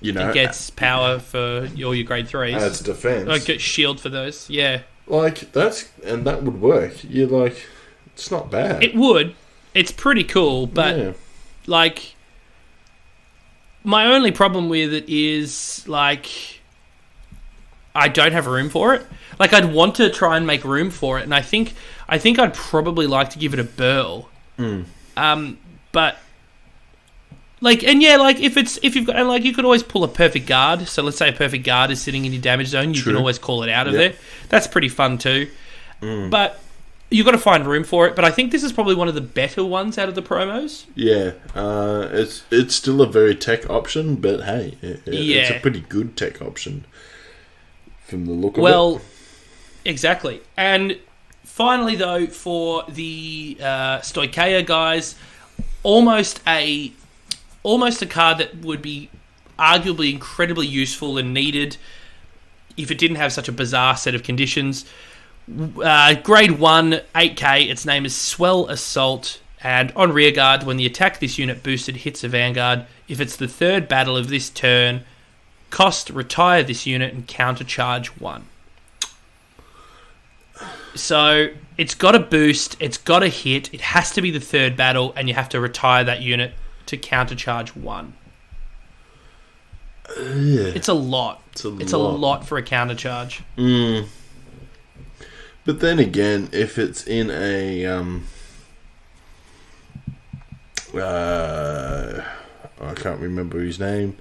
it gets power for all your grade 3s. Adds defense. Like get shield for those, yeah. That would work. You're like, it's not bad. It would. It's pretty cool, but my only problem with it is I don't have room for it. I'd want to try and make room for it, and I think I'd probably like to give it a burl. But if you've got, and you could always pull a perfect guard. So let's say a perfect guard is sitting in your damage zone, you can always call it out of there. That's pretty fun too. But you've got to find room for it. But I think this is probably one of the better ones out of the promos. Yeah, it's still a very tech option, but hey, it's a pretty good tech option from the look of it. Well, exactly. And finally, though, for the Stoicheia guys, almost a card that would be arguably incredibly useful and needed if it didn't have such a bizarre set of conditions. Grade 1, 8k, its name is Swell Assault, and on rearguard, when the attack this unit boosted hits a Vanguard, if it's the third battle of this turn, retire this unit and countercharge 1. So it's got a boost, it's got a hit, it has to be the third battle, and you have to retire that unit to countercharge 1. It's a lot. It's a lot for a countercharge. But then again, if it's in a I can't remember his name.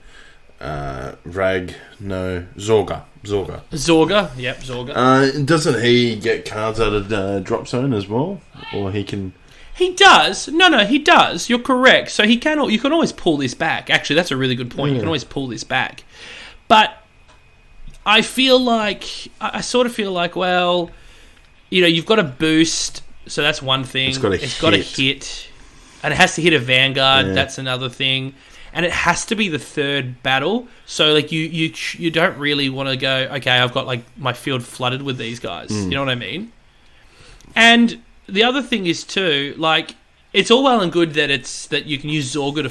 Zorga. Yep, Zorga. Doesn't he get cards out of the drop zone as well? Or he can... He does. No, he does. You're correct. So you can always pull this back. Actually, that's a really good point. You can always pull this back. But I sort of feel like, well, you've got a boost, so that's one thing. It's got a hit. And it has to hit a Vanguard, that's another thing. And it has to be the third battle. So you don't really want to go, okay, I've got my field flooded with these guys. You know what I mean? And the other thing is too, it's all well and good that you can use Zorga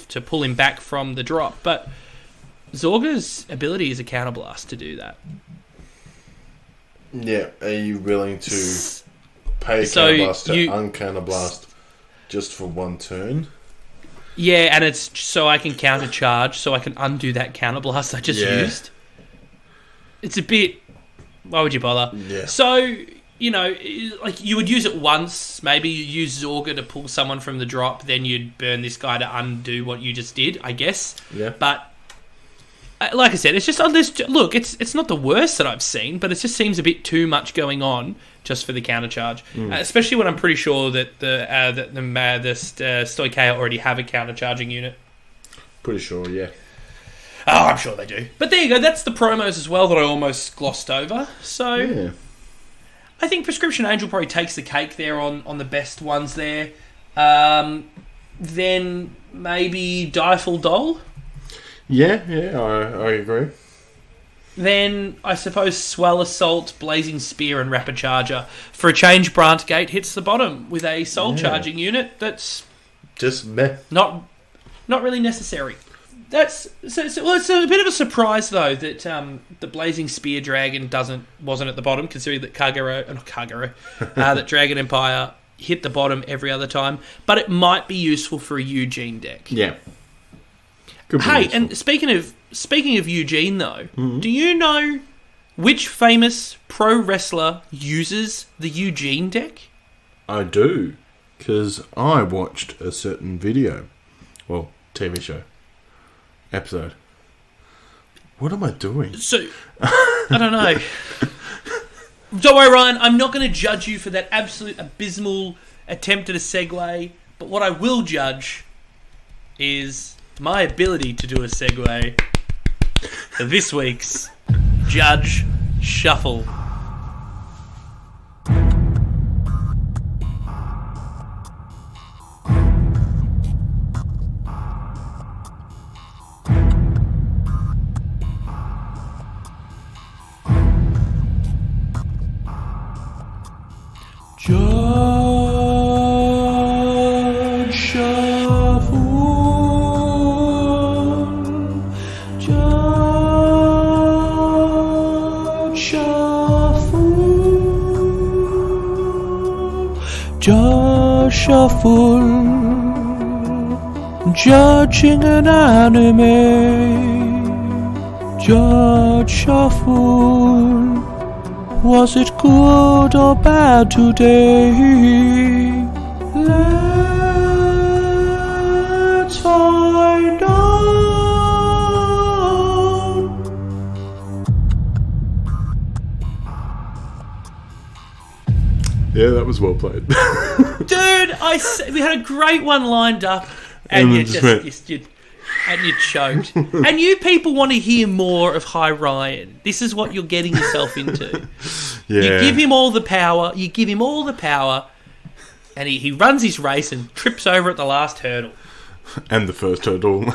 to pull him back from the drop, but Zorga's ability is a counterblast to do that. Yeah, are you willing to pay a counterblast to uncounterblast just for one turn? Yeah, and it's so I can countercharge, so I can undo that counterblast I just used. It's a bit... Why would you bother? Yeah. So... you would use it once. Maybe you use Zorga to pull someone from the drop, then you'd burn this guy to undo what you just did, I guess. Yeah. But, like I said, it's just... Look, it's not the worst that I've seen, but it just seems a bit too much going on just for the countercharge. Especially when I'm pretty sure that the Stoicheia already have a countercharging unit. Pretty sure, yeah. Oh, I'm sure they do. But there you go. That's the promos as well that I almost glossed over. So... Yeah. I think Prescription Angel probably takes the cake there on the best ones there. Then maybe Direful Doll. Yeah, I agree. Then I suppose Swell Assault, Blazing Spear, and Rapid Charger. For a change, Brant Gate hits the bottom with a soul charging unit that's just meh. Not really necessary. It's a bit of a surprise though that the Blazing Spear Dragon wasn't at the bottom, considering that that Dragon Empire hit the bottom every other time. But it might be useful for a Eugene deck. Yeah. Hey, and speaking of Eugene though, do you know which famous pro wrestler uses the Eugene deck? I do, because I watched a certain video, TV show. Episode. What am I doing? So, I don't know. Don't worry, Ryan. I'm not going to judge you for that absolute abysmal attempt at a segue. But what I will judge is my ability to do a segue for this week's Judge Shuffle. Judge Shuffle. Judge Shuffle. Judge Shuffle. Judging an anime. Judge Shuffle. Was it good or bad today? Let's find out. Yeah, that was well played. Dude, we had a great one lined up, and you choked. And you people want to hear more of High Ryan. This is what you're getting yourself into. Yeah. You give him all the power. And he runs his race and trips over at the last hurdle. And the first hurdle.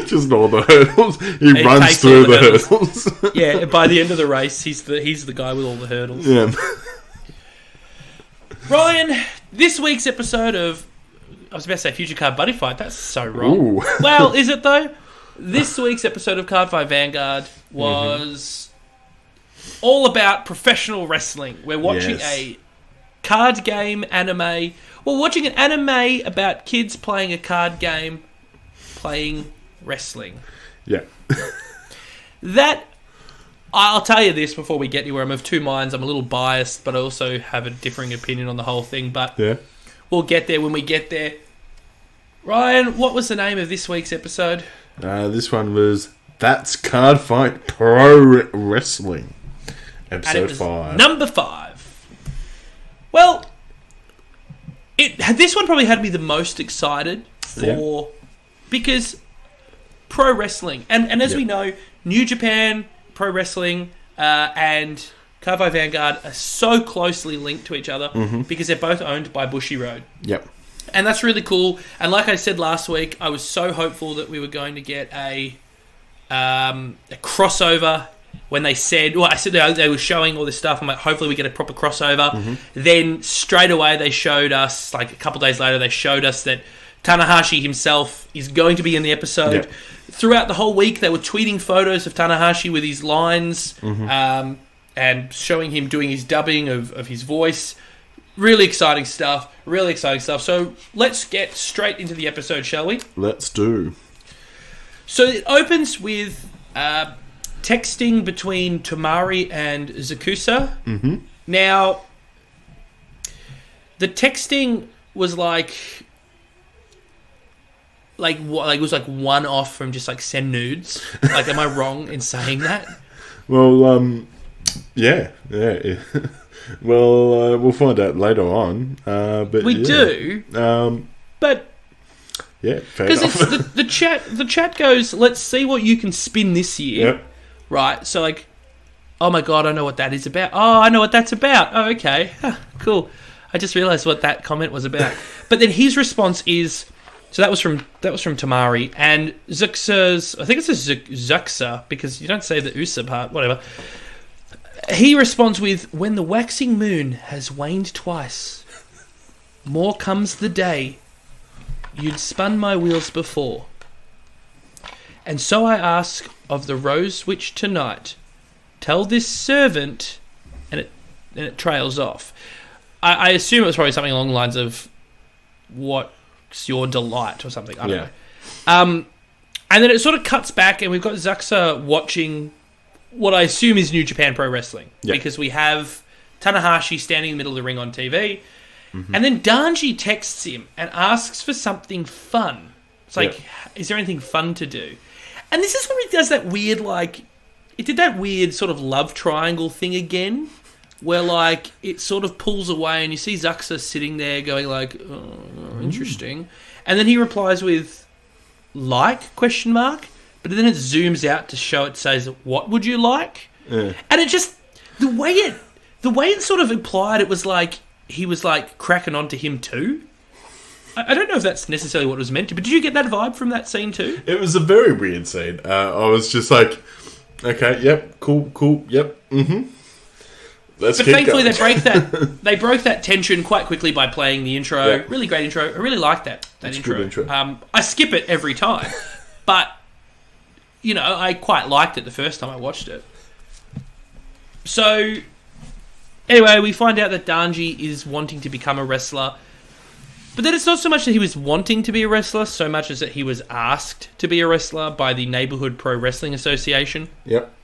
Just all the hurdles. He runs through the hurdles. Yeah, by the end of the race, he's the guy with all the hurdles. Yeah. Ryan, this week's episode of... I was about to say Future Card Buddy Fight. That's so wrong. Ooh. Well, is it though? This week's episode of Cardfight Vanguard was all about professional wrestling. We're watching a card game anime. We're watching an anime about kids playing a card game, playing wrestling. Yeah. That, I'll tell you this before we get anywhere. I'm of two minds. I'm a little biased, but I also have a differing opinion on the whole thing. But we'll get there when we get there. Ryan, what was the name of this week's episode? This one was That's Cardfight Pro Wrestling. Episode 5. Number 5. Well, this one probably had me the most excited for because pro wrestling and as we know, New Japan Pro Wrestling and Cardfight Vanguard are so closely linked to each other because they're both owned by Bushiroad. Yep. And that's really cool. And like I said last week, I was so hopeful that we were going to get a crossover when they said... Well, I said they were showing all this stuff. I'm like, hopefully we get a proper crossover. Then straight away they showed us, like a couple days later, they showed us that Tanahashi himself is going to be in the episode. Yep. Throughout the whole week, they were tweeting photos of Tanahashi with his lines and showing him doing his dubbing of his voice. Really exciting stuff. So let's get straight into the episode, shall we? Let's do. So it opens with texting between Tamari and Zakusa. Now, the texting was like it was like one off from just like send nudes. Like, am I wrong in saying that? Well, yeah. Well, we'll find out later on. But we do. But yeah, fair because enough. the chat goes, let's see what you can spin this year. Yep. Right. So like, oh my god, I know what that is about. Oh, I know what that's about. Oh, okay, cool. I just realised what that comment was about. But then his response is, so that was from Tamari and Zuxa's. I think it says Zuxa because you don't say the USA part. Whatever. He responds with, when the waxing moon has waned twice, more comes the day you'd spun my wheels before. And so I ask of the rose witch tonight, tell this servant, and it trails off. I assume it was probably something along the lines of, what's your delight or something, I don't know. And then it sort of cuts back and we've got Zuxa watching what I assume is New Japan Pro Wrestling. Yep. Because we have Tanahashi standing in the middle of the ring on TV. And then Danji texts him and asks for something fun. It's like, is there anything fun to do? And this is where he does that weird, like... It did that weird sort of love triangle thing again. Where, like, it sort of pulls away and you see Zuxa sitting there going like, oh, interesting. And then he replies with, question mark? But then it zooms out to show it says, what would you like? Yeah. And it just, the way it sort of implied it was like, he was like cracking onto him too. I don't know if that's necessarily what it was meant to, but did you get that vibe from that scene too? It was a very weird scene. I was just like, okay, yep, cool, yep, mm-hmm. But thankfully they broke that tension quite quickly by playing the intro. Yeah. Really great intro. I really liked that intro. Good intro. I skip it every time, but I quite liked it the first time I watched it. So anyway, we find out that Danji is wanting to become a wrestler. But then it's not so much that he was wanting to be a wrestler, so much as that he was asked to be a wrestler by the Neighborhood Pro Wrestling Association. Yep.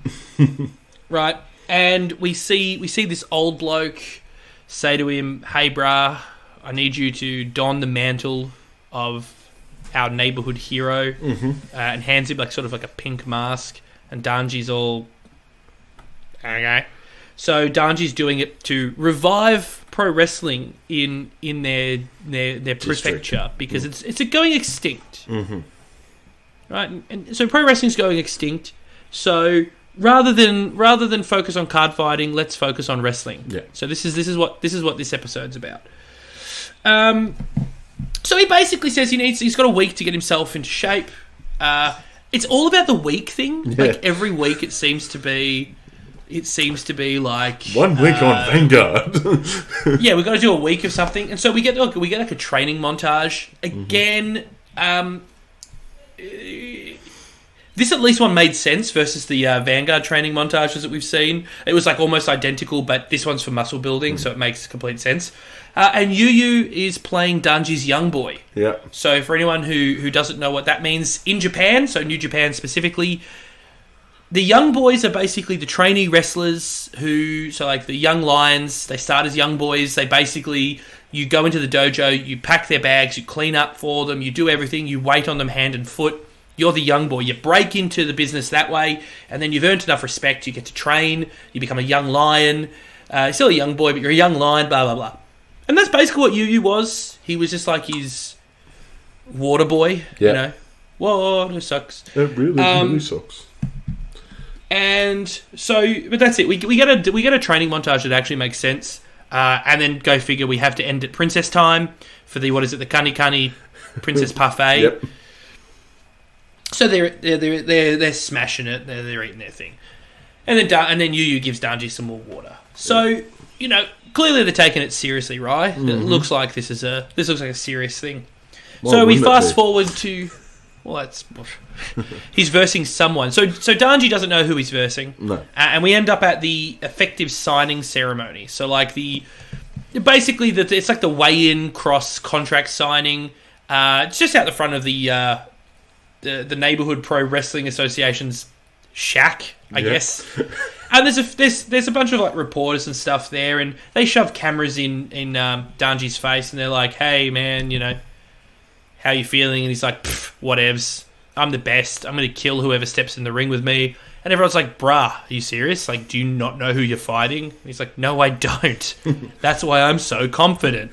Right. And we see this old bloke say to him, hey, brah, I need you to don the mantle of our neighborhood hero. Mm-hmm. And hands him sort of like a pink mask. And Danji's all, okay. So Danji's doing it to revive pro wrestling in their prefecture because it's going extinct. Mm-hmm. Right? And so pro wrestling's going extinct. So rather than focus on card fighting, let's focus on wrestling. Yeah. So this is what this episode's about. So he basically says he's got a week to get himself into shape. It's all about the week thing. Yeah. Like every week it seems to be like 1 week on Vanguard. Yeah, we've got to do a week of something, and so we get like a training montage again. This at least one made sense versus the Vanguard training montages that we've seen. It was like almost identical, but this one's for muscle building, so it makes complete sense. And Yu is playing Danji's young boy. Yeah. So for anyone who doesn't know what that means, in Japan, so New Japan specifically, the young boys are basically the trainee wrestlers so like the young lions, they start as young boys. They basically, you go into the dojo, you pack their bags, you clean up for them, you do everything, you wait on them hand and foot. You're the young boy. You break into the business that way, and then you've earned enough respect. You get to train. You become a young lion. You're still a young boy, but you're a young lion, blah, blah, blah. And that's basically what Yu was. He was just like his water boy, Water sucks. It really sucks. And so, but that's it. We get a training montage that actually makes sense, and then go figure. We have to end at princess time for the Kani Kani princess parfait. Yep. So they're smashing it. They're eating their thing, and then Yu gives Danji some more water. So clearly they're taking it seriously, right? Mm-hmm. It looks like this looks like a serious thing. Well, so we fast forward to. Well, that's... he's versing someone. So Danji doesn't know who he's versing. No. And we end up at the effective signing ceremony. So, like, basically, it's like the weigh-in cross-contract signing. It's just out the front of the Neighborhood Pro Wrestling Association's shack, I guess. And there's a bunch of, like, reporters and stuff there, and they shove cameras in Danji's face, and they're like, hey, man, how you feeling? And he's like, whatevs. I'm the best. I'm going to kill whoever steps in the ring with me. And everyone's like, bruh, are you serious? Like, do you not know who you're fighting? And he's like, no, I don't. That's why I'm so confident.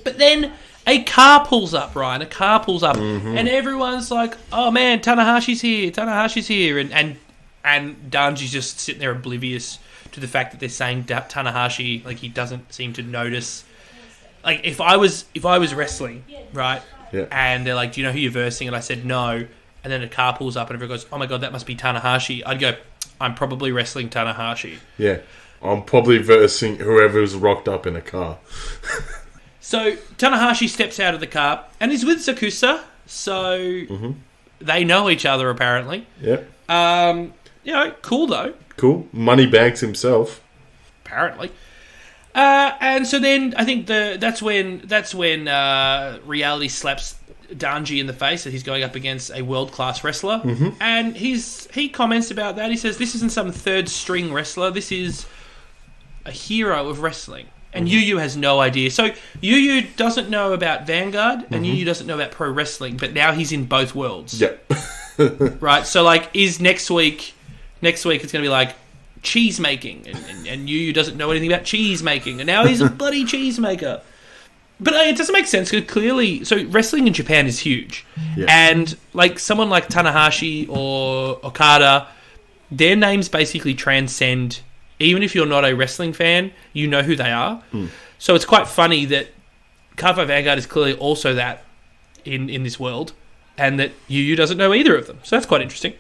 But then a car pulls up, Ryan. And everyone's like, oh, man, Tanahashi's here. And Danji's just sitting there oblivious to the fact that they're saying Tanahashi. Like, he doesn't seem to notice. Like, if I was wrestling, right, and they're like, do you know who you're versing? And I said, no. And then a car pulls up and everyone goes, oh, my God, that must be Tanahashi. I'd go, I'm probably wrestling Tanahashi. Yeah. I'm probably versing whoever's rocked up in a car. So Tanahashi steps out of the car and he's with Sakusa. So they know each other, apparently. Yeah. Cool, though. Cool. Moneybags himself. Apparently. And so then I think that's when reality slaps Danji in the face that he's going up against a world-class wrestler. And he comments about that. He says, this isn't some third-string wrestler. This is a hero of wrestling. And Yu has no idea. So Yu doesn't know about Vanguard and Yu doesn't know about pro wrestling, but now he's in both worlds. Yep. Right? So like, next week it's going to be like, cheese making, and Yu doesn't know anything about cheese making, and now he's a bloody cheese maker. But it doesn't make sense because clearly, so wrestling in Japan is huge, and like someone like Tanahashi or Okada, their names basically transcend. Even if you're not a wrestling fan, you know who they are. So it's quite funny that Cardfight Vanguard is clearly also that in this world, and that Yu doesn't know either of them. So that's quite interesting.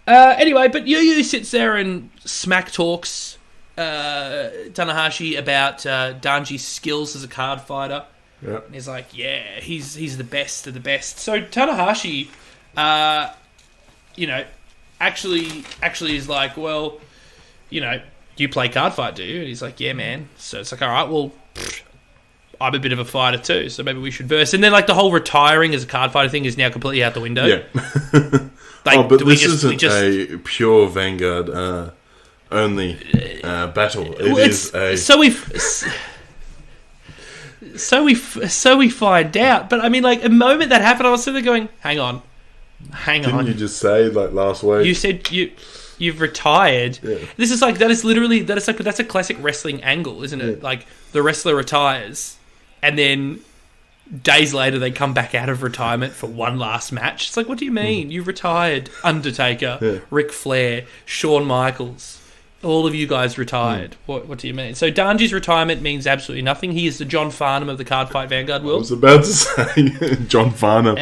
Anyway, but Yu sits there and smack talks Tanahashi about Danji's skills as a card fighter. Yep. And he's like, yeah, he's the best of the best. So Tanahashi, actually is like, well, you play card fight, do you? And he's like, yeah, man. So it's like, all right, well, I'm a bit of a fighter too, so maybe we should verse. And then like the whole retiring as a card fighter thing is now completely out the window. Yeah. But this isn't a pure Vanguard only battle. So we find out. But I mean, like, the moment that happened, I was sitting there going, hang on. Didn't you just say, like, last week? You said you've retired. Yeah. This is like, that's a classic wrestling angle, isn't it? Yeah. Like, the wrestler retires, and then days later they come back out of retirement for one last match. It's like, what do you mean? You retired. Undertaker, Ric Flair, Shawn Michaels. All of you guys retired. What do you mean? So Danji's retirement means absolutely nothing. He is the John Farnham of the Cardfight Vanguard world. I was about to say John Farnham.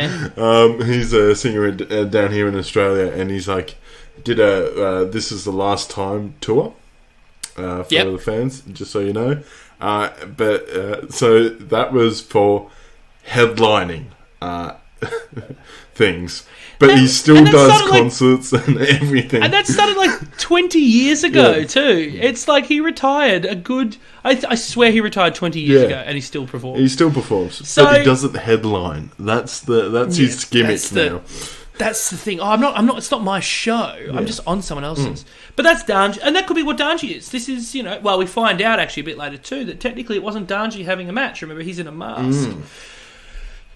He's a singer down here in Australia, and he's like, did a This Is the Last Time tour for the fans, just so you know. So that was for headlining things. But he still does concerts and everything. And that started like 20 years ago too. It's like he retired a good... I swear he retired 20 years ago and he still performs. He still performs. So, but he doesn't headline. That's his gimmick now. That's the thing. I'm not. It's not my show. Yeah. I'm just on someone else's. But that's Danji, and that could be what Danji is. This is, well, we find out actually a bit later too that technically it wasn't Danji having a match. Remember, he's in a mask.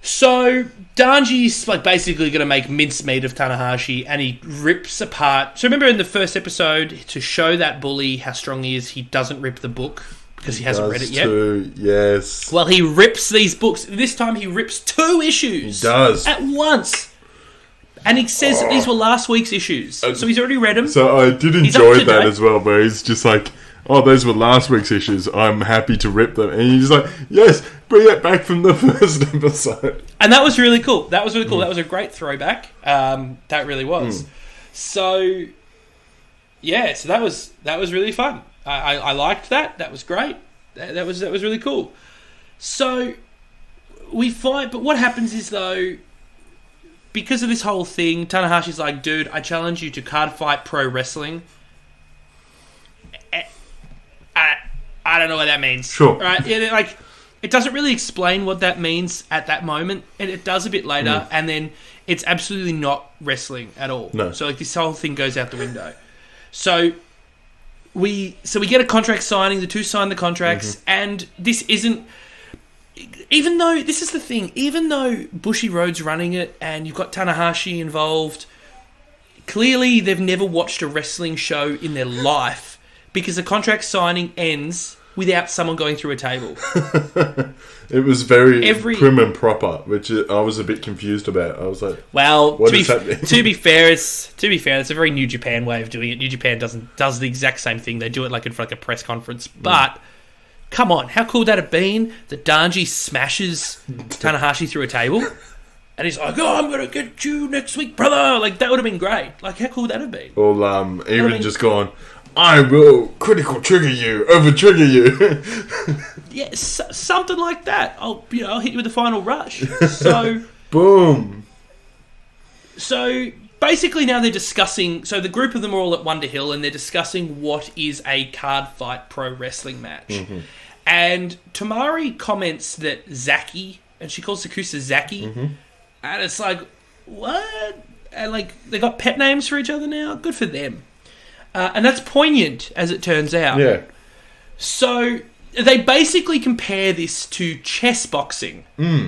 So Danji's like basically going to make mincemeat of Tanahashi, and he rips apart. So remember in the first episode, to show that bully how strong he is, he doesn't rip the book because he hasn't read it yet. Yes. Well, he rips these books. This time he rips 2 issues. He does at once. And he says that these were last week's issues. So he's already read them. So I did enjoy that as well, where he's just like, oh, those were last week's issues. I'm happy to rip them. And he's like, yes, bring it back from the first episode. And that was really cool. That was a great throwback. That really was. So, yeah, so that was really fun. I liked that. That was great. That was really cool. So, we fight... But what happens is, though... Because of this whole thing, Tanahashi's like, dude, I challenge you to Cardfight Pro Wrestling. I don't know what that means. Sure. Right? It doesn't really explain what that means at that moment, and it does a bit later, and then it's absolutely not wrestling at all. No. So this whole thing goes out the window. So we get a contract signing, the two sign the contracts, and this isn't... Even though, this is the thing, even though Bushi Road's running it and you've got Tanahashi involved, clearly they've never watched a wrestling show in their life because the contract signing ends without someone going through a table. It was very prim and proper, which I was a bit confused about. I was like, well, what is happening? To be fair, it's a very New Japan way of doing it. New Japan does the exact same thing. They do it like in front of a press conference, but... Come on, how cool would that have been that Danji smashes Tanahashi through a table? And he's like, oh, I'm going to get you next week, brother. Like, that would have been great. Like, how cool would that have been? Or even just gone, I will critical trigger you, over trigger you. Yeah, something like that. I'll hit you with the final rush. So... Boom. So... Basically, now they're discussing... So the group of them are all at Wonder Hill, and they're discussing what is a card fight pro wrestling match. And Tamari comments that Zaki, and she calls Sakusa Zaki, and it's like, what? And like, they got pet names for each other now? Good for them. And that's poignant, as it turns out. Yeah. So... They basically compare this to chess boxing,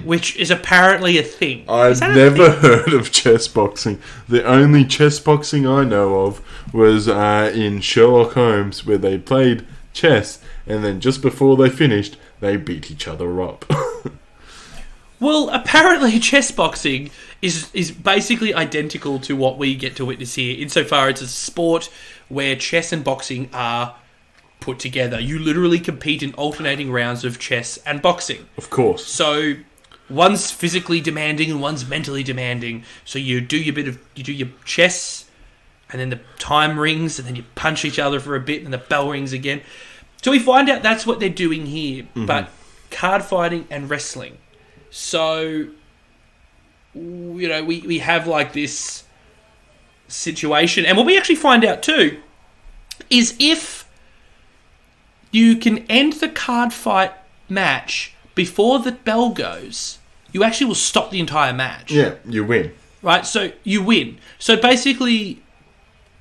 which is apparently a thing. I've never heard of chess boxing. The only chess boxing I know of was in Sherlock Holmes, where they played chess, and then just before they finished, they beat each other up. Well, apparently chess boxing is basically identical to what we get to witness here, insofar it's a sport where chess and boxing are put together. You literally compete in alternating rounds of chess and boxing. Of course. So one's physically demanding and one's mentally demanding. So you do your chess, and then the time rings, and then you punch each other for a bit, and the bell rings again. So we find out that's what they're doing here, but card fighting and wrestling. So, we have like this situation. And what we actually find out too is if you can end the card fight match before the bell goes, you actually will stop the entire match. Yeah, you win. Right? So you win. So basically,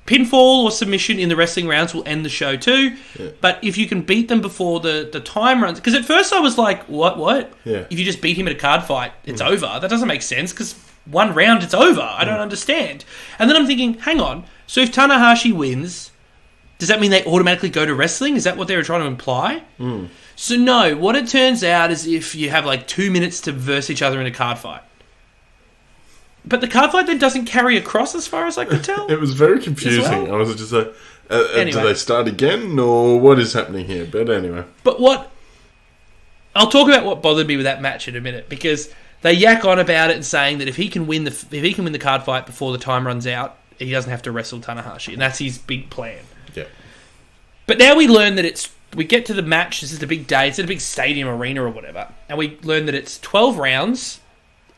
pinfall or submission in the wrestling rounds will end the show too. Yeah. But if you can beat them before the time runs... Because at first I was like, what? Yeah. If you just beat him at a card fight, it's over. That doesn't make sense, because one round, it's over. I don't understand. And then I'm thinking, hang on. So if Tanahashi wins, does that mean they automatically go to wrestling? Is that what they were trying to imply? So no, what it turns out is if you have like 2 minutes to verse each other in a card fight. But the card fight then doesn't carry across, as far as I could tell. It was very confusing. I was just like, anyway. Do they start again, or what is happening here? But anyway. But I'll talk about what bothered me with that match in a minute, because they yak on about it and saying that if he can win the card fight before the time runs out, he doesn't have to wrestle Tanahashi, and that's his big plan. Yeah. But now we learn that we get to the match. This is the big day. It's at a big stadium arena or whatever, and we learn that it's 12 rounds.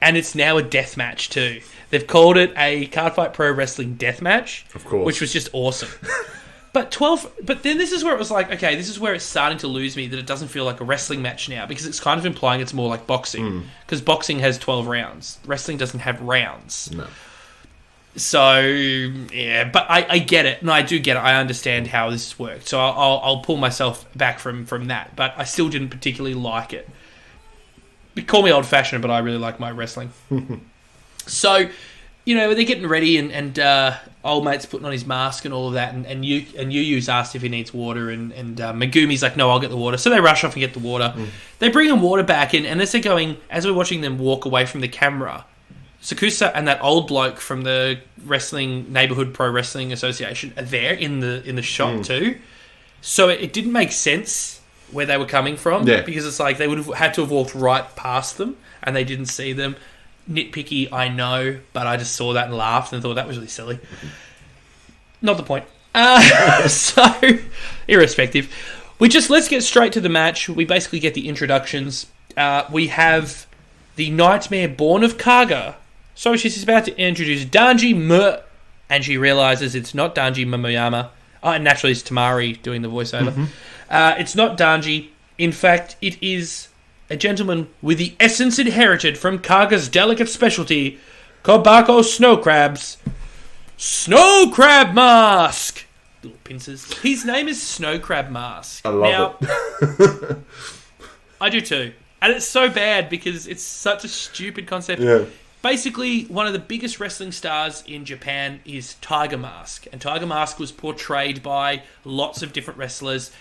And it's now a death match too. They've called it a Cardfight Pro Wrestling death match, of course, which was just awesome. But then this is where it was like, okay, this is where it's starting to lose me, that it doesn't feel like a wrestling match now, because it's kind of implying it's more like boxing, because boxing has 12 rounds. Wrestling doesn't have rounds. No. So yeah, but I get it. No, I do get it. I understand how this worked. So I'll pull myself back from that. But I still didn't particularly like it. Call me old-fashioned, but I really like my wrestling. So, they're getting ready, and old mate's putting on his mask and all of that, and Yu's asked if he needs water, and Megumi's like, no, I'll get the water. So they rush off and get the water. They bring him water back in, and as they're going, as we're watching them walk away from the camera, Sakusa and that old bloke from the Neighborhood Pro Wrestling Association are there in the shot too. So it didn't make sense where they were coming from, because it's like they would have had to have walked right past them, and they didn't see them. Nitpicky, I know, but I just saw that and laughed and thought that was really silly. Not the point. So, irrespective, let's get straight to the match. We basically get the introductions. We have the Nightmare Born of Kaga. So she's about to introduce Danji, and she realizes it's not Danji Momoyama. And naturally, it's Tamari doing the voiceover. It's not Danji. In fact, it is a gentleman with the essence inherited from Kaga's delicate specialty, Kobako Snow Crab's Snow Crab Mask. Little pincers. His name is Snow Crab Mask. I love it. I do too. And it's so bad because it's such a stupid concept. Yeah. Basically, one of the biggest wrestling stars in Japan is Tiger Mask. And Tiger Mask was portrayed by lots of different wrestlers.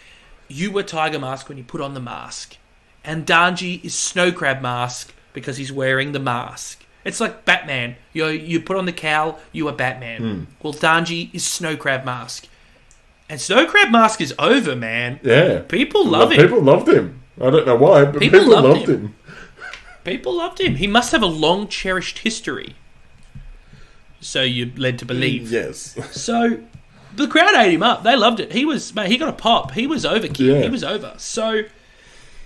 You were Tiger Mask when you put on the mask. And Danji is Snow Crab Mask because he's wearing the mask. It's like Batman. You put on the cowl, you are Batman. Well, Danji is Snow Crab Mask. And Snow Crab Mask is over, man. Yeah. People love him. People loved him. I don't know why, but people loved him. People loved him. He must have a long cherished history. So you're led to believe. Yes. So the crowd ate him up. They loved it. He got a pop. He was over, kid. Yeah. He was over. So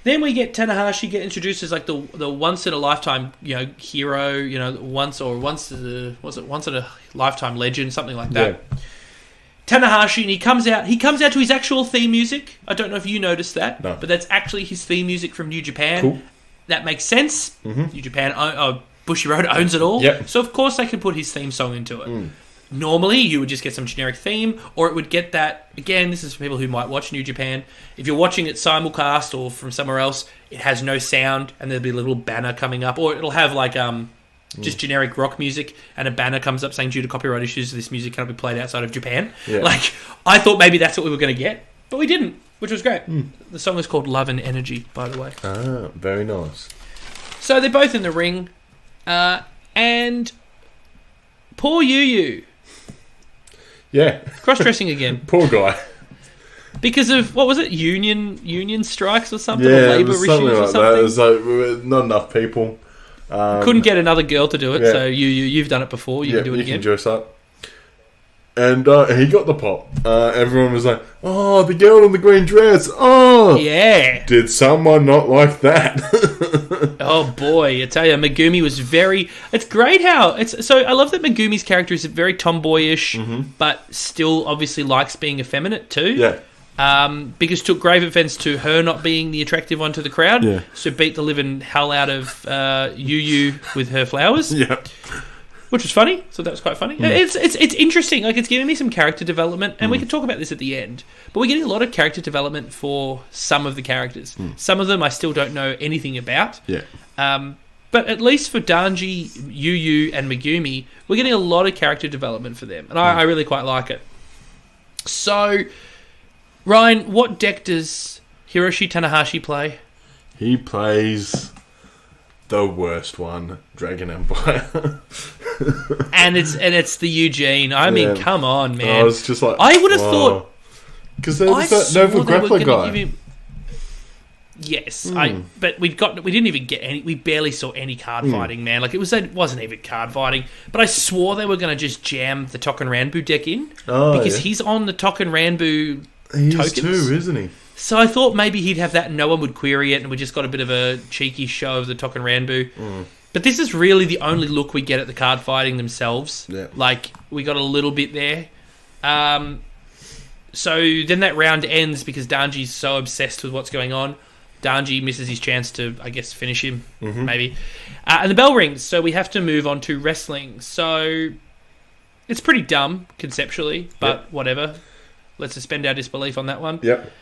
then we get Tanahashi get introduced as like the once in a lifetime, hero, once in a lifetime legend, something like that. Yeah. Tanahashi, and he comes out to his actual theme music. I don't know if you noticed that, but that's actually his theme music from New Japan. Cool. That makes sense. New Japan, Bushiroad owns it all. Yep. So of course they can put his theme song into it. Normally you would just get some generic theme, or it would get that, again, this is for people who might watch New Japan. If you're watching it simulcast or from somewhere else, it has no sound and there'll be a little banner coming up, or it'll have like just generic rock music, and a banner comes up saying due to copyright issues, this music cannot be played outside of Japan. Yeah. Like, I thought maybe that's what we were going to get, but we didn't. which was great. The song is called Love and Energy, by the way. Ah, very nice. So they're both in the ring, and poor Yu. Yeah. Cross-dressing again. Poor guy. Because of, what was it, union strikes or something? Yeah, or labour it was issues something or like something? that. It was like, not enough people. Couldn't get another girl to do it, yeah. so you've done it before, you can do it again. You can dress up. And he got the pop. Everyone was like, oh, the girl in the green dress. Oh! Yeah. Did someone not like that? Oh, boy. I tell you, Megumi was very... It's great how... So I love that Megumi's character is very tomboyish, but still obviously likes being effeminate too. Yeah. Because took grave offence to her not being the attractive one to the crowd. Yeah. So beat the living hell out of Yu with her flowers. Yeah. Which was funny, so that was quite funny. It's interesting, like it's giving me some character development, and we can talk about this at the end, but we're getting a lot of character development for some of the characters. Some of them I still don't know anything about. Yeah. But at least for Danji, Yu, and Megumi, we're getting a lot of character development for them, and I really quite like it. So, Ryan, what deck does Hiroshi Tanahashi play? He plays the worst one, Dragon Empire. and it's the Eugene. I mean, come on, man. I was just like, I would have thought, because there's that Nova Grappler guy. Yes, but we didn't even get any. We barely saw any card fighting, man. Like it wasn't even card fighting. But I swore they were going to just jam the Touken Ranbu deck in because he's on the Touken Ranbu tokens too, isn't he? So I thought maybe he'd have that and no one would query it, and we just got a bit of a cheeky show of the Touken Ranbu. But this is really the only look we get at the card fighting themselves. Yeah. Like we got a little bit there. So then that round ends because Danji's so obsessed with what's going on. Danji misses his chance to, I guess, finish him, maybe. And the bell rings, so we have to move on to wrestling. So it's pretty dumb, conceptually, but whatever. Let's suspend our disbelief on that one. Yep.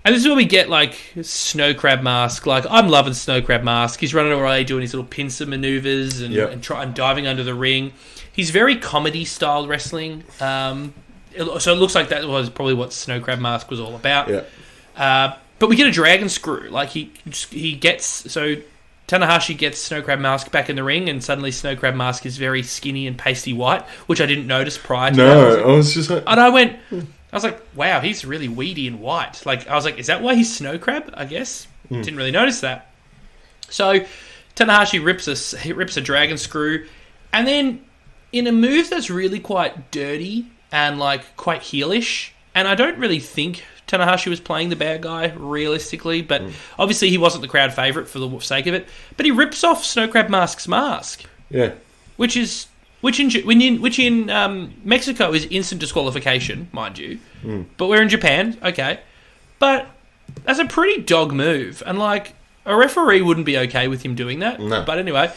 And this is where we get, like, Snow Crab Mask. Like, I'm loving Snow Crab Mask. He's running away doing his little pincer maneuvers and diving under the ring. He's very comedy-style wrestling. So it looks like that was probably what Snow Crab Mask was all about. Yeah. But we get a dragon screw. Like, he gets... So Tanahashi gets Snow Crab Mask back in the ring, and suddenly Snow Crab Mask is very skinny and pasty white, which I didn't notice prior to that. No, I was just like... And I was like, wow, he's really weedy and white. Like, I was like, is that why he's Snow Crab? I guess. Didn't really notice that. So Tanahashi rips a dragon screw, and then in a move that's really quite dirty and like quite heelish, and I don't really think Tanahashi was playing the bad guy realistically, but obviously he wasn't the crowd favourite for the sake of it. But he rips off Snow Crab Mask's mask. Yeah. Which in Mexico is instant disqualification, mind you. But we're in Japan, okay. But that's a pretty dog move, and like a referee wouldn't be okay with him doing that. No. But anyway,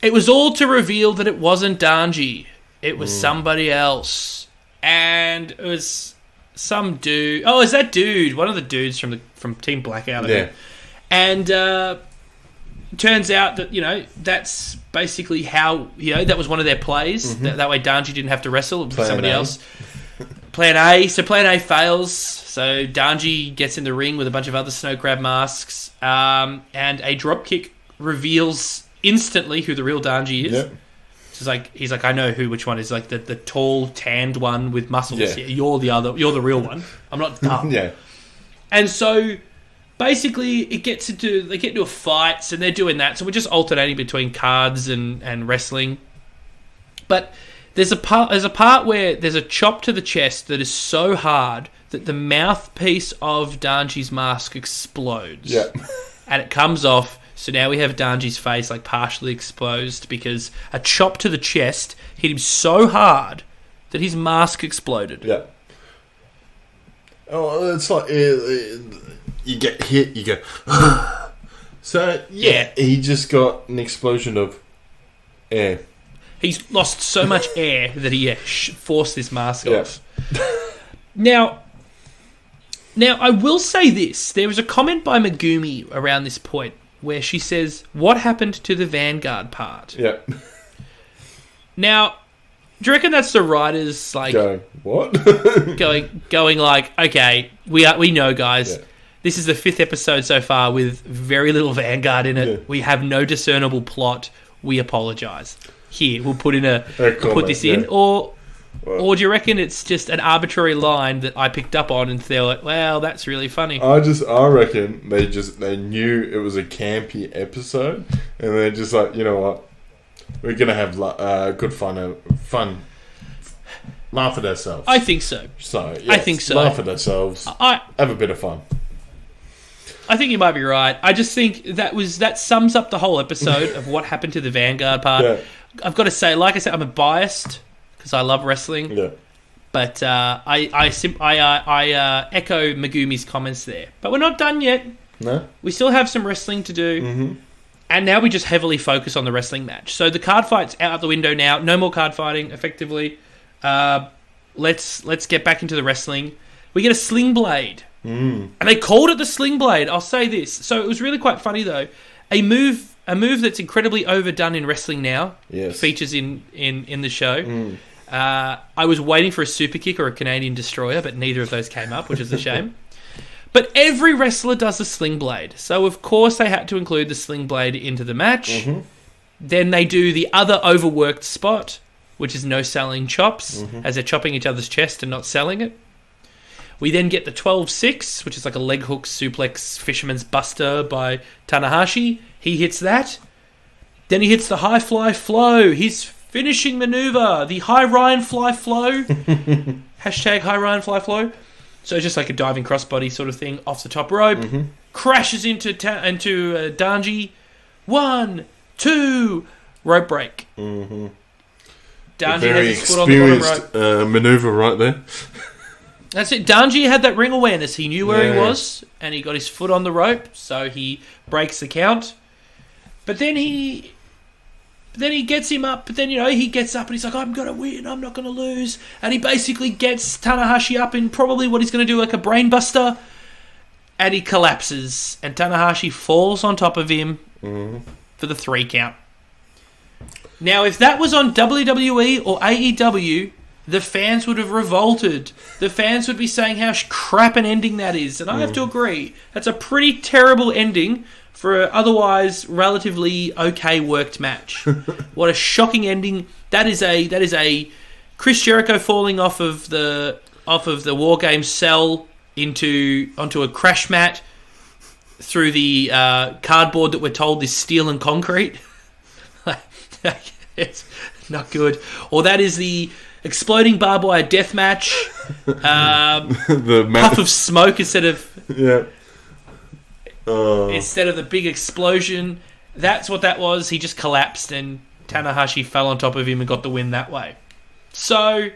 it was all to reveal that it wasn't Danji. It was somebody else, and it was some dude. Oh, is that dude? One of the dudes from Team Blackout, I think. And turns out that, that's basically how, that was one of their plays. That way Danji didn't have to wrestle with somebody else. Plan A. So Plan A fails. So Danji gets in the ring with a bunch of other Snow Crab Masks. And a dropkick reveals instantly who the real Danji is. Yep. He's like, I know which one is like the tall, tanned one with muscles. Yeah, you're the real one. I'm not dumb. Yeah. And so basically they get into a fight, and they're doing that. So we're just alternating between cards and wrestling. But there's a part where there's a chop to the chest that is so hard that the mouthpiece of Danji's mask explodes. Yeah. And it comes off. So now we have Danji's face like partially exposed because a chop to the chest hit him so hard that his mask exploded. Yeah. Oh, it's like you get hit, you go. So he just got an explosion of air. He's lost so much air that he forced this mask off. Now, I will say this: there was a comment by Megumi around this point where she says, "What happened to the Vanguard part?" Yeah. Now, Do you reckon that's the writers like what? going like, okay, we know, guys. Yeah. This is the 5th episode so far with very little Vanguard in it. Yeah. We have no discernible plot. We apologise. Here, we'll put this in, or do you reckon it's just an arbitrary line that I picked up on and they're like, well, that's really funny? I reckon they knew it was a campy episode, and they're just like, you know what, we're gonna have good fun, laugh at ourselves. I think so. I think so. Laugh at ourselves. Have a bit of fun. I think you might be right. I just think that sums up the whole episode of what happened to the Vanguard part. Yeah. I've got to say, like I said, I'm biased because I love wrestling. Yeah. But I echo Megumi's comments there. But we're not done yet. No. We still have some wrestling to do. Mm-hmm. And now we just heavily focus on the wrestling match. So the card fight's out the window now. No more card fighting, effectively. Let's get back into the wrestling. We get a sling blade. And they called it the sling blade. I'll say this. So it was really quite funny, though. A move that's incredibly overdone in wrestling now. Yes. Features in the show. I was waiting for a super kick or a Canadian destroyer, but neither of those came up, which is a shame. But every wrestler does a sling blade. So, of course, they had to include the sling blade into the match. Mm-hmm. Then they do the other overworked spot, which is no selling chops, as they're chopping each other's chest and not selling it. We then get the 12-6, which is like a leg hook suplex fisherman's buster by Tanahashi. He hits that. Then he hits the high fly flow. His finishing maneuver, the high Ryan fly flow. Hashtag high Ryan fly flow. So it's just like a diving crossbody sort of thing off the top rope. Crashes into Danji. 1, 2, rope break. Danji has his foot on the bottom rope. Maneuver right there. That's it. Danji had that ring awareness. He knew where he was, and he got his foot on the rope, so he breaks the count. But then he gets him up. But then, he gets up and he's like, I'm going to win. I'm not going to lose. And he basically gets Tanahashi up in probably what he's going to do, like a brain buster. And he collapses. And Tanahashi falls on top of him for the 3 count. Now, if that was on WWE or AEW, the fans would have revolted. The fans would be saying how crap an ending that is. And I have to agree. That's a pretty terrible ending for an otherwise relatively okay worked match. What a shocking ending. That is a Chris Jericho falling off of the War Games cell onto a crash mat through the cardboard that we're told is steel and concrete. It's not good. Or that is the exploding barbed wire death match. Puff of smoke instead of instead of the big explosion. That's what that was. He just collapsed and Tanahashi fell on top of him and got the win that way. So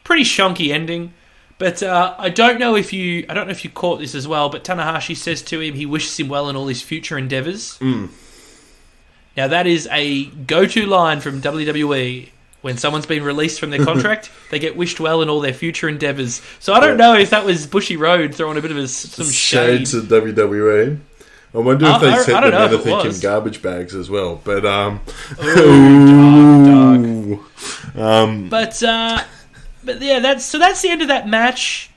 pretty shonky ending. But I don't know if you caught this as well. But Tanahashi says to him he wishes him well in all his future endeavors. Now that is a go-to line from WWE. When someone's been released from their contract, they get wished well in all their future endeavours. So I don't know if that was Bushy Road throwing a bit of some shade to WWE. I wonder if they sent them anything in garbage bags as well. But dark. But yeah, that's the end of that match,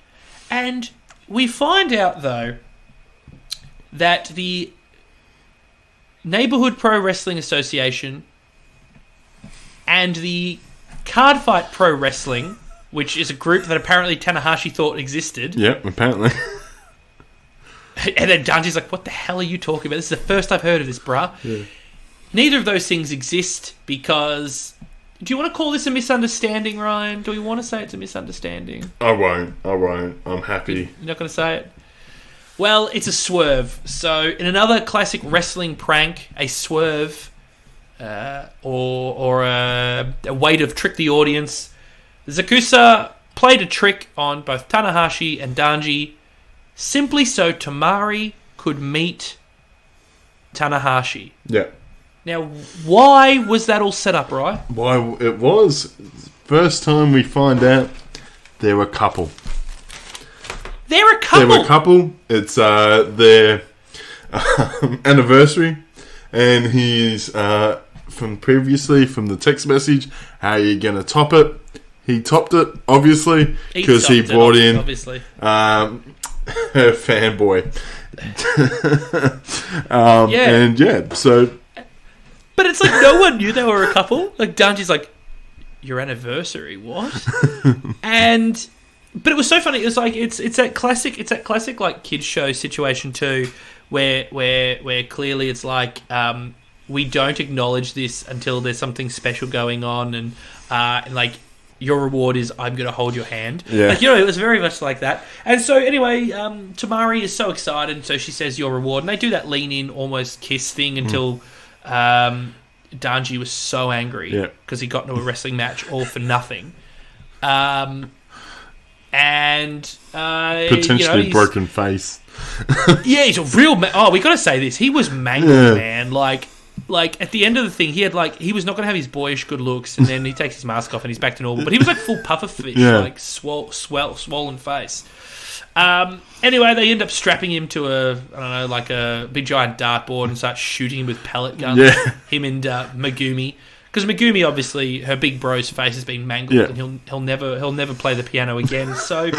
and we find out though that the Neighbourhood Pro Wrestling Association and the Cardfight Pro Wrestling, which is a group that apparently Tanahashi thought existed. Yep, apparently. And then Danji's like, what the hell are you talking about? This is the first I've heard of this, bruh. Yeah. Neither of those things exist because... Do you want to call this a misunderstanding, Ryan? Do we want to say it's a misunderstanding? I won't. I'm happy. You're not going to say it? Well, it's a swerve. So, in another classic wrestling prank, a swerve... or a way to trick the audience. Zakusa played a trick on both Tanahashi and Danji simply so Tamari could meet Tanahashi. Yeah. Now, why was that all set up, right? Why it was. First time we find out they're a couple. They're a couple? It's their anniversary. And he's from previously from the text message. How are you going to top it? He topped it, obviously, because he brought in obviously. Her fanboy. So. But it's like no one knew they were a couple. Like Danji's like, your anniversary, what? But it was so funny. It was like it's that classic like kids show situation too, where clearly it's like we don't acknowledge this until there's something special going on, and like your reward is I'm going to hold your hand. Yeah. Like, it was very much like that. And so anyway, Tamari is so excited, so she says your reward, and they do that lean in almost kiss thing until Danji was so angry because he got into a wrestling match all for nothing. And potentially broken face. Yeah, he's a real we got to say this. He was mangled, man. Like at the end of the thing, he had he was not going to have his boyish good looks, and then he takes his mask off and he's back to normal. But he was like full pufferfish, like swollen face. Anyway, they end up strapping him to a big giant dartboard and start shooting him with pellet guns. Yeah. Him and Megumi. Because Megumi, obviously, her big bro's face has been mangled, and he'll never play the piano again. So,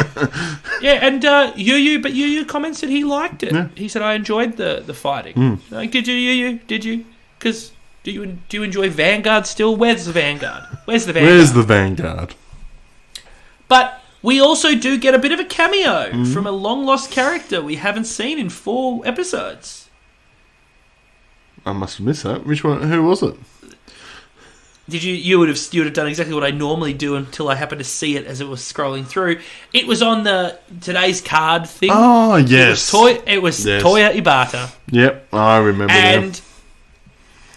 and Yu comments that he liked it. Yeah. He said, "I enjoyed the fighting." Like, did you, Yu? Did you? Because do you enjoy Vanguard still? Where's the Vanguard? Where's the Vanguard? But we also do get a bit of a cameo from a long lost character we haven't seen in 4 episodes. I must have missed that. Which one? Who was it? Did you would have done exactly what I normally do until I happened to see it as it was scrolling through. It was on the today's card thing. Oh yes, it was Toya Ibata. Yep, I remember that.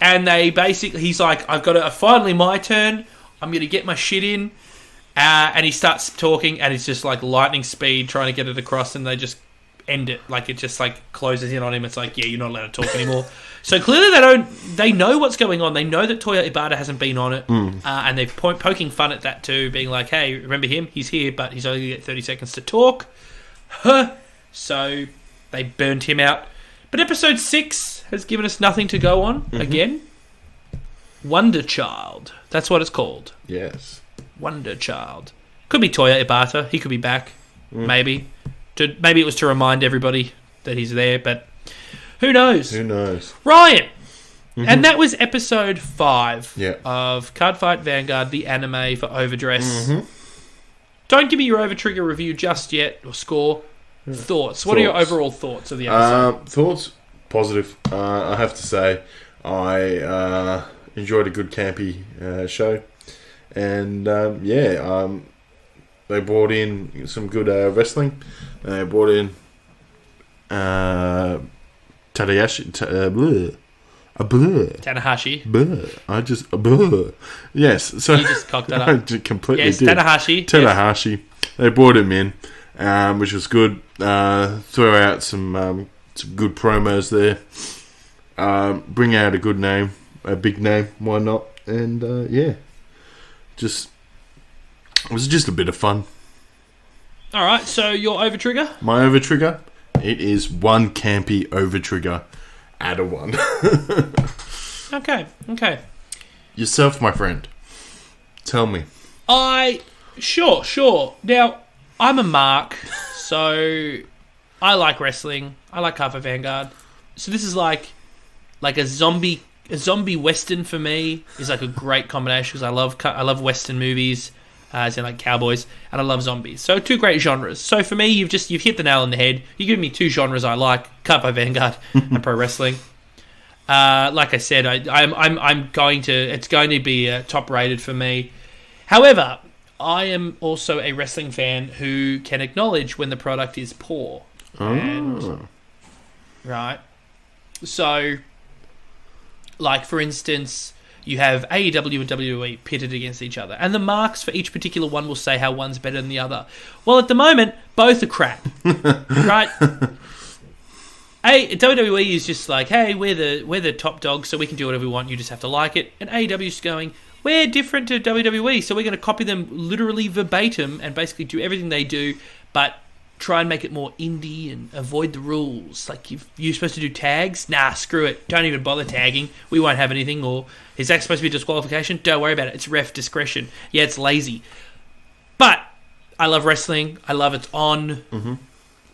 And they basically, he's like, I've got to finally my turn. I'm going to get my shit in, and he starts talking, and it's just like lightning speed trying to get it across, and they just end it. Like it just like closes in on him. It's like, yeah, you're not allowed to talk anymore. So clearly they know what's going on. They know that Toya Ibata hasn't been on it. And they're poking fun at that too, being like, hey, remember him? He's here, but he's only going to get 30 seconds to talk. So they burnt him out. But episode 6 has given us nothing to go on again. Wonder Child. That's what it's called. Yes. Wonder Child. Could be Toya Ibata. He could be back. Maybe. Maybe it was to remind everybody that he's there, but who knows? Ryan! And that was episode 5 of Cardfight Vanguard, the anime for Overdress. Don't give me your Overtrigger review just yet, or score. Thoughts. What are your overall thoughts of the episode? Thoughts? Positive. I have to say, I enjoyed a good campy show. And, they brought in some good wrestling. They brought in Tanahashi. Yes. So you just cocked that up. I completely did. Tanahashi. They brought him in, which was good. Throw out some good promos there. Bring out a good name, a big name. Why not? And it was just a bit of fun. All right, so your Overtrigger? My Overtrigger? It is 1 campy Overtrigger out of 1. Okay. Yourself, my friend. Tell me. Sure. Now, I'm a mark, so I like wrestling. I like Cardfight Vanguard. So this is like a zombie western for me is like a great combination because I love western movies. As in like cowboys, and I love zombies. So 2 great genres. So for me, you've hit the nail on the head. You give me 2 genres I like: Cardfight Vanguard and pro wrestling. Like I said, it's going to be top rated for me. However, I am also a wrestling fan who can acknowledge when the product is poor. Right. So, like for instance, you have AEW and WWE pitted against each other, and the marks for each particular one will say how one's better than the other. Well, at the moment, both are crap, right? WWE is just like, hey, we're the top dog, so we can do whatever we want. You just have to like it. And AEW is going, we're different to WWE, so we're going to copy them literally verbatim and basically do everything they do, but try and make it more indie and avoid the rules. Like, you're supposed to do tags? Nah, screw it. Don't even bother tagging. We won't have anything. Or, is that supposed to be a disqualification? Don't worry about it. It's ref discretion. Yeah, it's lazy. But I love wrestling. I love it's on. Mm-hmm.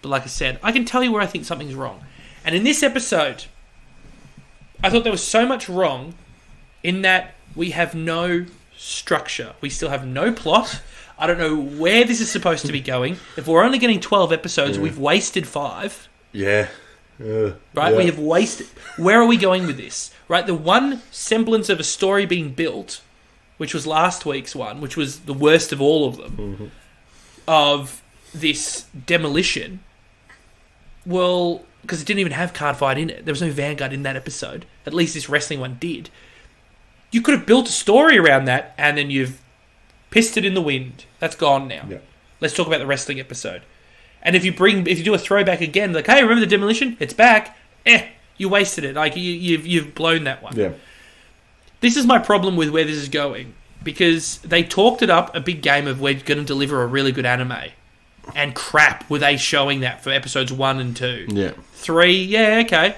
But like I said, I can tell you where I think something's wrong. And in this episode, I thought there was so much wrong in that we have no structure. We still have no plot. I don't know where this is supposed to be going. If we're only getting 12 episodes, we've wasted 5. Yeah. Right? Yeah. We have wasted... Where are we going with this? Right? The one semblance of a story being built, which was last week's one, which was the worst of all of them, of this demolition, well, because it didn't even have Cardfight in it. There was no Vanguard in that episode. At least this wrestling one did. You could have built a story around that, and then you've pissed it in the wind. That's gone now. Yeah. Let's talk about the wrestling episode. And if you do a throwback again, like, hey, remember the demolition? It's back. You wasted it. Like, you've blown that one. Yeah. This is my problem with where this is going, because they talked it up a big game of we're going to deliver a really good anime, and crap were they showing that for episodes 1 and 2. Yeah. 3, yeah, okay.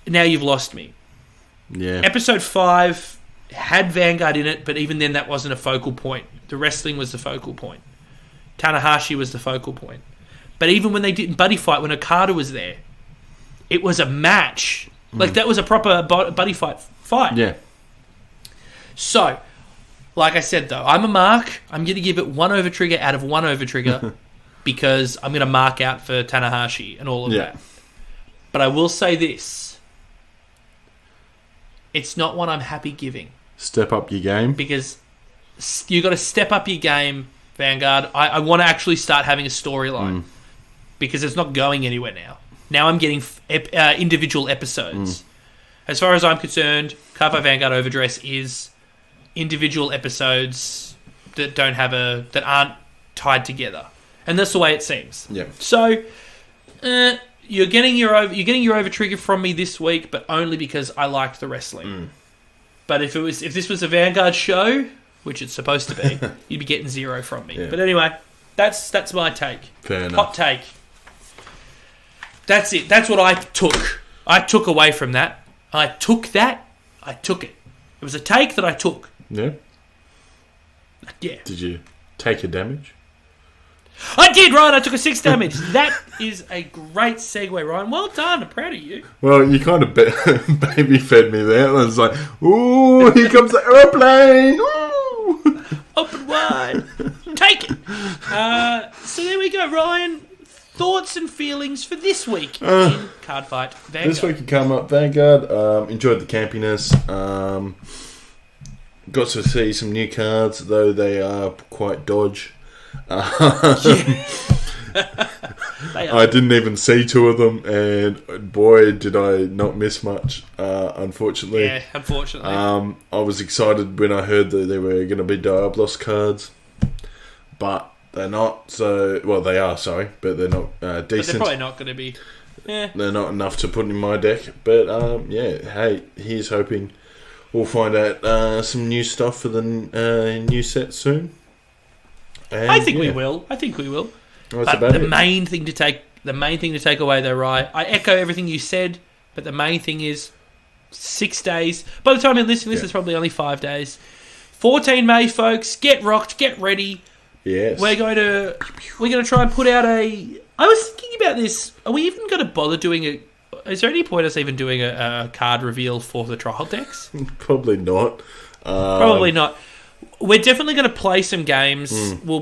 Now you've lost me. Yeah. Episode 5 had Vanguard in it, but even then that wasn't a focal point. The wrestling was the focal point. Tanahashi was the focal point. But even when they did Buddy Fight, when Okada was there, it was a match. Like, that was a proper Buddy Fight. Yeah. So, like I said, though, I'm a mark. I'm going to give it 1 over trigger out of 1 over trigger because I'm going to mark out for Tanahashi and all of that. But I will say this. It's not one I'm happy giving. Step up your game. Because you got to step up your game, Vanguard. I want to actually start having a storyline because it's not going anywhere now. Now I'm getting individual episodes. As far as I'm concerned, Cardfight Vanguard Overdress is individual episodes that that aren't tied together, and that's the way it seems. Yeah. So you're getting your over trigger from me this week, but only because I liked the wrestling. But if this was a Vanguard show, which it's supposed to be, you'd be getting 0 from me. Yeah. But anyway, that's my take. Fair enough. Hot take. That's it. That's what I took. I took away from that. I took that. I took it. It was a take that I took. Yeah. Yeah. Did you take a damage? I did, Ryan. I took a 6 damage. That is a great segue, Ryan. Well done. I'm proud of you. Well, you kind of baby fed me there. I was like, ooh, here comes the aeroplane. Ooh. Open wide. Take it. So there we go, Ryan. Thoughts and feelings for this week in Cardfight Vanguard. This week in Cardfight Vanguard, enjoyed the campiness. Got to see some new cards, though they are quite dodge. I didn't even see 2 of them, and boy, did I not miss much, unfortunately. Yeah, unfortunately. I was excited when I heard that they were going to be Diablos cards, but they're not. So, well, they are, sorry, but they're not decent. But they're probably not going to be. Yeah. They're not enough to put in my deck, but yeah, hey, here's hoping we'll find out some new stuff for the new set soon. And, I think we will. But the main thing to take away, though, Rye, I echo everything you said, but the main thing is 6 days. By the time you're listening to this, it's probably only 5 days. 14 May, folks. Get rocked. Get ready. Yes. We're going to try and put out a... I was thinking about this. Are we even going to bother doing a... Is there any point us even doing a card reveal for the trial decks? Probably not. Probably not. We're definitely going to play some games. We'll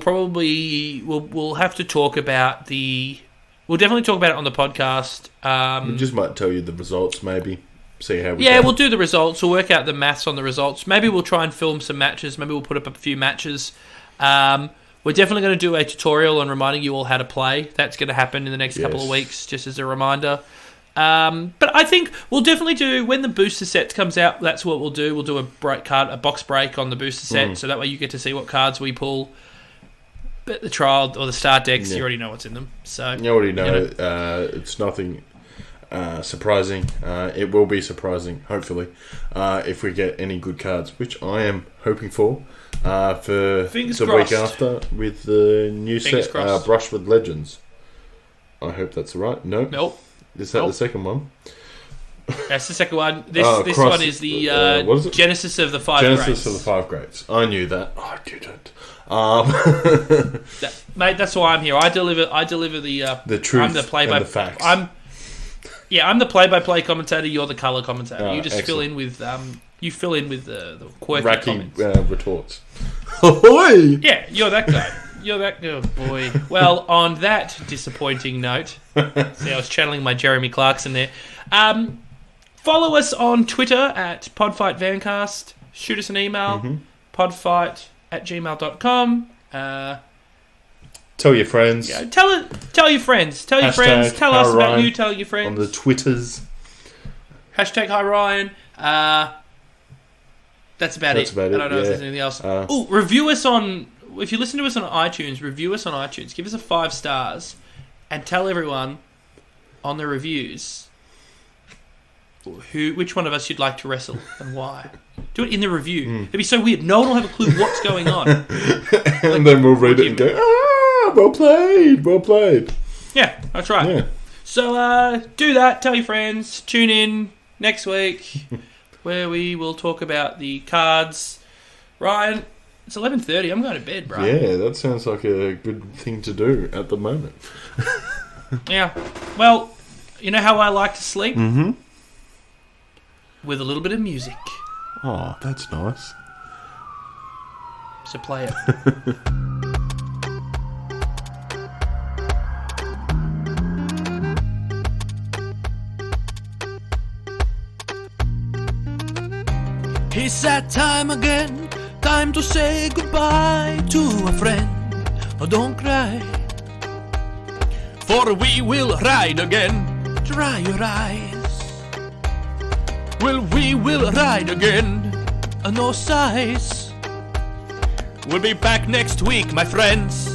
have to talk about we'll definitely talk about it on the podcast. We just might tell you the results, maybe. See how we go. go. We'll do the results. We'll work out the maths on the results. Maybe we'll try and film some matches. Maybe we'll put up a few matches. We're definitely going to do a tutorial on reminding you all how to play. That's going to happen in the next couple of weeks, just as a reminder. But I think we'll definitely do, when the booster set comes out, that's what we'll do. We'll do a box break on the booster set, so that way you get to see what cards we pull. But the trial or the start decks, you already know what's in them. So you already know. It's nothing surprising. It will be surprising, hopefully, if we get any good cards, which I am hoping for Fingers the crossed. week after with the new set, Brush with Legends. I hope that's right. No. Nope. Is that the second one? That's the second one. This one is the what is it? Genesis of the Five Greats. Genesis of the Five Greats. I knew that. I didn't. Mate, that's why I'm here. I deliver the truth. I'm the play-by and the facts. I'm the play-by-play commentator. You're the color commentator. You just excellent. fill in with the quirky Racky comments. retorts. Ahoy! Yeah, you're that guy. You're that oh boy. Well, on that disappointing note, see, I was channeling my Jeremy Clarkson there. Follow us on Twitter at Podfight Vancast. Shoot us an email, podfight@gmail.com. Tell your friends. Yeah, tell your friends. Tell your friends. Tell us about you. Tell your friends on the Twitters. Hashtag Hi Ryan. That's about it. I don't know if there's anything else. Review us on. If you listen to us on iTunes, review us on iTunes. Give us a 5 stars, and tell everyone on the reviews which one of us you'd like to wrestle and why. Do it in the review. It'd be so weird. No one will have a clue what's going on. And then we'll read it and go, well played, well played. Yeah, that's right. Yeah. So do that. Tell your friends. Tune in next week where we will talk about the cards. Ryan, it's 11:30. I'm going to bed, bro. Yeah, that sounds like a good thing to do at the moment. Yeah. Well, you know how I like to sleep? Mm-hmm. With a little bit of music. Oh, that's nice. So play it. It's that time again, time to say goodbye to a friend. Oh, don't cry, for we will ride again. Dry your eyes. Well, we will ride again. No sighs. We'll be back next week, my friends.